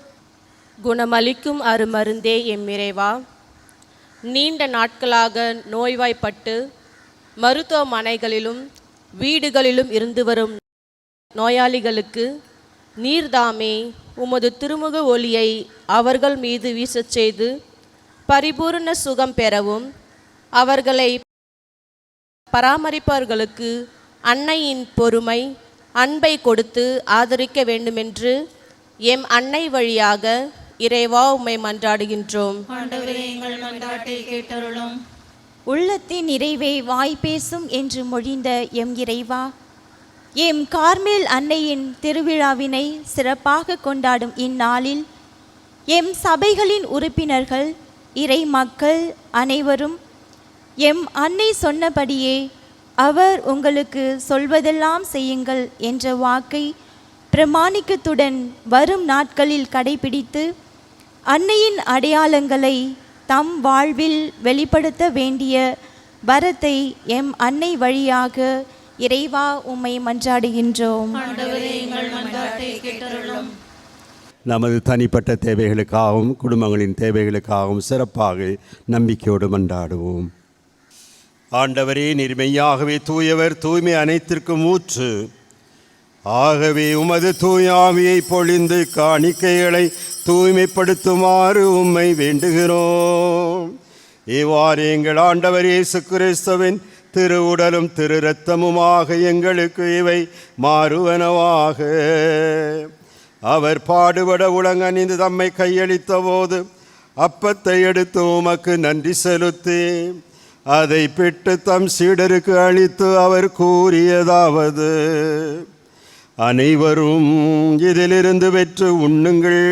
குணமளிக்கும் அருமருந்தே எம் இறைவா, நீண்ட நாட்களாக நோய்வாய்ப்பட்டு மருத்துவமனைகளிலும் வீடுகளிலும் இருந்து வரும் நோயாளிகளுக்கு நீர்தாமே உமது திருமுக ஒளியை அவர்கள் மீது வீசச் செய்து பரிபூர்ண சுகம் பெறவும் அவர்களை பராமரிப்பவர்களுக்கு அன்னையின் பொறுமை அன்பை கொடுத்து ஆதரிக்க வேண்டுமென்று எம் அன்னை வழியாக இறைவா உம்மை மன்றாடுகின்றோம். உள்ளத்தின் நிறைவை வாய் பேசும் என்று மொழிந்த எம் இறைவா, எம் கார்மேல் அன்னையின் திருவிழாவினை சிறப்பாக கொண்டாடும் இந்நாளில் எம் சபைகளின் உறுப்பினர்கள், இறை மக்கள் அனைவரும் எம் அன்னை சொன்னபடியே அவர் உங்களுக்கு சொல்வதெல்லாம் செய்யுங்கள் என்ற வாக்கை பிரமாணிக்கத்துடன் வரும் நாட்களில் கடைபிடித்து அன்னையின் அடையாளங்களை தம் வாழ்வில் வெளிப்படுத்த வேண்டிய வரத்தை எம் அன்னை வழியாக இறைவா உம்மை மன்றாடுகின்றோம். நமது தனிப்பட்ட தேவைகளுக்காகவும் குடும்பங்களின் தேவைகளுக்காகவும் சிறப்பாக நம்பிக்கையோடு மன்றாடுவோம். ஆண்டவரே, நீர் மெய்யாகவே தூயவர், தூய்மை அனைத்திற்கும் ஊற்று. ஆகவே உமது தூய ஆவியை பொழிந்து காணிக்கைகளை தூய்மைப்படுத்துமாறு உம்மை வேண்டுகிறோம். இவ்வாறு எங்கள் ஆண்டவர் இயேசு கிறிஸ்துவின் திரு உடலும் திரு இரத்தமுமாக எங்களுக்கு இவை மாறுவனவாக. அவர் பாடுபட உலகணிந்து தம்மை கையளித்த போது அப்பத்தை எடுத்து உமக்கு நன்றி செலுத்தி அதை பிட்டு தம் சீடருக்கு அளித்து அவர் கூறியதாவது: அனைவரும் இதிலிருந்து பெற்று உண்ணுங்கள்,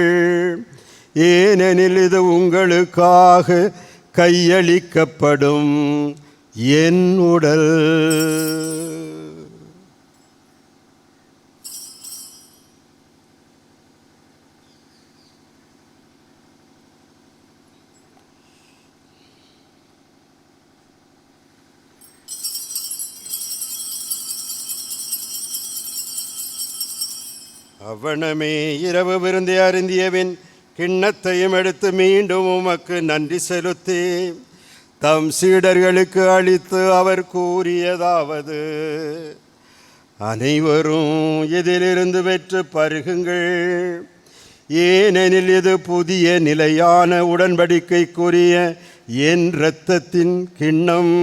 ஏனெனில் இது உங்களுக்காக கையளிக்கப்படும் என் உடல். அவ்வனமே இரவு விருந்தை அருந்தியவின் கிண்ணத்தையும் எடுத்து மீண்டும் உமக்கு நன்றி செலுத்தி தம் சீடர்களுக்கு அளித்து அவர் கூறியதாவது: அனைவரும் இதிலிருந்து பெற்று பருகுங்கள், ஏனெனில் இது புதிய நிலையான உடன்படிக்கைக்குரிய என் இரத்தத்தின் கிண்ணம்.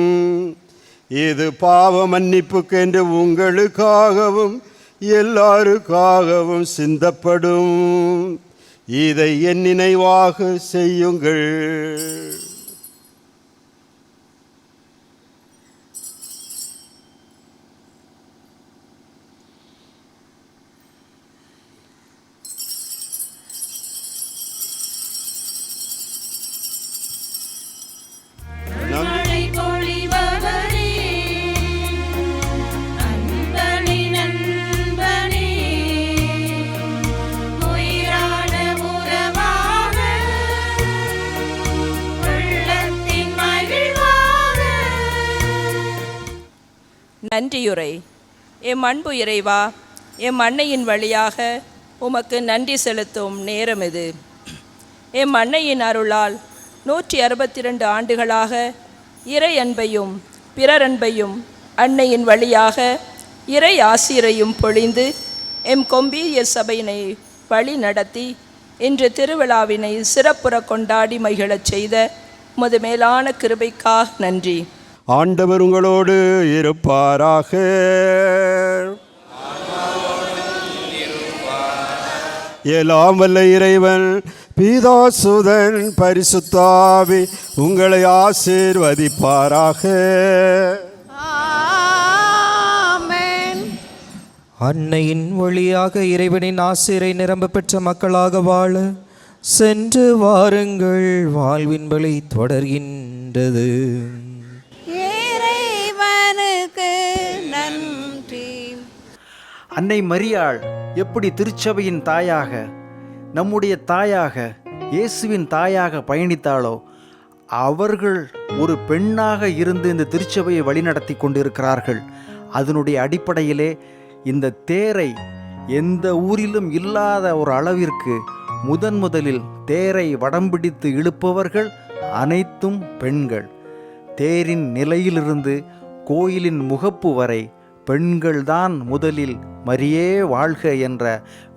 இது பாவ மன்னிப்புக்கென்று உங்களுக்காகவும் எல்லாருக்காகவும் சிந்தப்படும். இதை என் நினைவாக செய்யுங்கள். நன்றியுரை. எம் அன்பு இறைவா, எம் அன்னையின் வழியாக உமக்கு நன்றி செலுத்தும் நேரம் இது. எம் அன்னையின் அருளால் 162 ஆண்டுகளாக இறை அன்பையும் பிறர் அன்பையும் அன்னையின் வழியாக இறை ஆசிரையும் பொழிந்து எம் கொம்பீரிய சபையினை வழி நடத்தி இன்று திருவிழாவினை சிறப்புற கொண்டாடி மகிழச் செய்த உமது மேலான கிருபைக்காக நன்றி. ஆண்டவர் உங்களோடு இருப்பாராக. எல்லாம் வல்ல இறைவன் பிதா சுதன் பரிசுத்தாவி உங்களை ஆசீர்வதிப்பாராக. அன்னையின் வழியாக இறைவனின் ஆசிரை நிரம்ப பெற்ற மக்களாக வாழ சென்று வாருங்கள். வாழ்வின் வழி தொடர்கின்றது. இறைவனுக்கு நன்றி. அன்னை மரியாள் எப்படி திருச்சபையின் தாயாக, நம்முடைய தாயாக, இயேசுவின் தாயாக பயணித்தாளோ, அவர்கள் ஒரு பெண்ணாக இருந்து இந்த திருச்சபையை வழிநடத்தி கொண்டிருக்கிறார்கள். அதனுடைய அடிப்படையிலே இந்த தேரை எந்த ஊரிலும் இல்லாத ஒரு அளவிற்கு முதலில் தேரை வடம்பிடித்து இழுப்பவர்கள் அனைத்தும் பெண்கள். தேரின் நிலையிலிருந்து கோயிலின் முகப்பு வரை பெண்கள்தான் முதலில் மரியே வாழ்க என்ற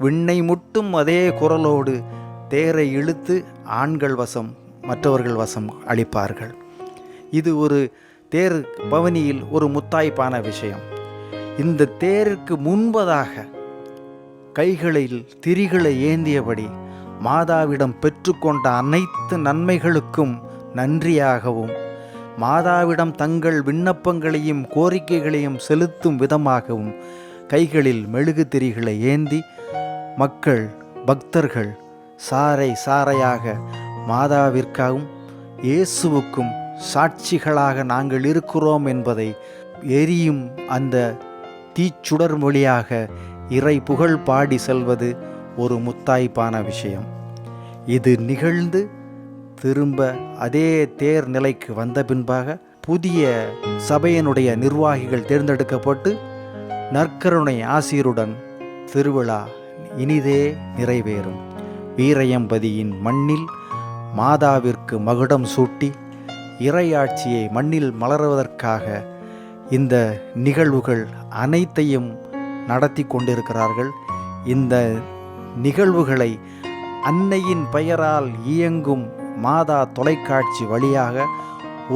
விண்ணை முட்டும் அதே குரலோடு தேரை இழுத்து ஆண்கள் வசம் மற்றவர்கள் வசம் அளிப்பார்கள். இது ஒரு தேர் பவனியில் ஒரு முத்தாய்ப்பான விஷயம். இந்த தேருக்கு முன்பதாக கைகளில் திரிகளை ஏந்தியபடி மாதாவிடம் பெற்றுக்கொண்ட அனைத்து நன்மைகளுக்கும் நன்றியாகவும் மாதாவிடம் தங்கள் விண்ணப்பங்களையும் கோரிக்கைகளையும் செலுத்தும் விதமாகவும் கைகளில் மெழுகு திரிகளை ஏந்தி மக்கள் பக்தர்கள் சாறை சாறையாக மாதாவிற்காகவும் இயேசுவுக்கும் சாட்சிகளாக நாங்கள் இருக்கிறோம் என்பதை எரியும் அந்த தீச்சுடர் மொழியாக இறை புகழ் பாடி செல்வது ஒரு முத்தாய்ப்பான விஷயம். இது நிகழ்ந்து திரும்ப அதே தேர் நிலைக்கு வந்த பின்பாக புதிய சபையினுடைய நிர்வாகிகள் தேர்ந்தெடுக்கப்பட்டு நற்கருணை ஆசீருடன் திருவிழா இனிதே நிறைவேறும். வீரையம்பதியின் மண்ணில் மாதாவிற்கு மகுடம் சூட்டி இறையாட்சியை மண்ணில் மலர்வதற்காக இந்த நிகழ்வுகள் அனைத்தையும் நடத்தி கொண்டிருக்கிறார்கள். இந்த நிகழ்வுகளை அன்னையின் பெயரால் இயங்கும் மாதா தொலைக்காட்சி வழியாக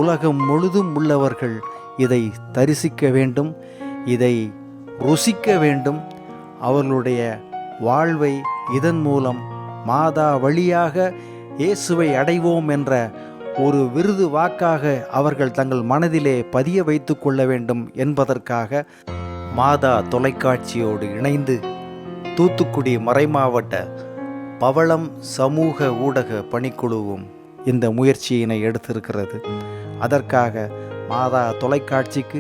உலகம் முழுதும் உள்ளவர்கள் இதை தரிசிக்க வேண்டும், இதை ருசிக்க வேண்டும். அவர்களுடைய வாழ்வை இதன் மூலம் மாதா வழியாக இயேசுவை அடைவோம் என்ற ஒரு விருது வாக்காக அவர்கள் தங்கள் மனதிலே பதிய வைத்து கொள்ள வேண்டும் என்பதற்காக மாதா தொலைக்காட்சியோடு இணைந்து தூத்துக்குடி மறைமாவட்ட பவளம் சமூக ஊடக பணிக்குழுவும் இந்த முயற்சியினை எடுத்திருக்கிறது. அதற்காக மாதா தொலைக்காட்சிக்கு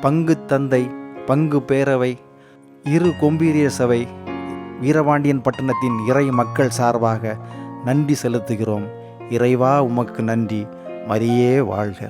பங்கு தந்தை, பங்கு பேரவை, இரு கொம்பீரிய சபை, வீரபாண்டியன் பட்டணத்தின் இறை மக்கள் சார்பாக நன்றி செலுத்துகிறோம். இறைவா உமக்கு நன்றி. மரியே வாழ்க.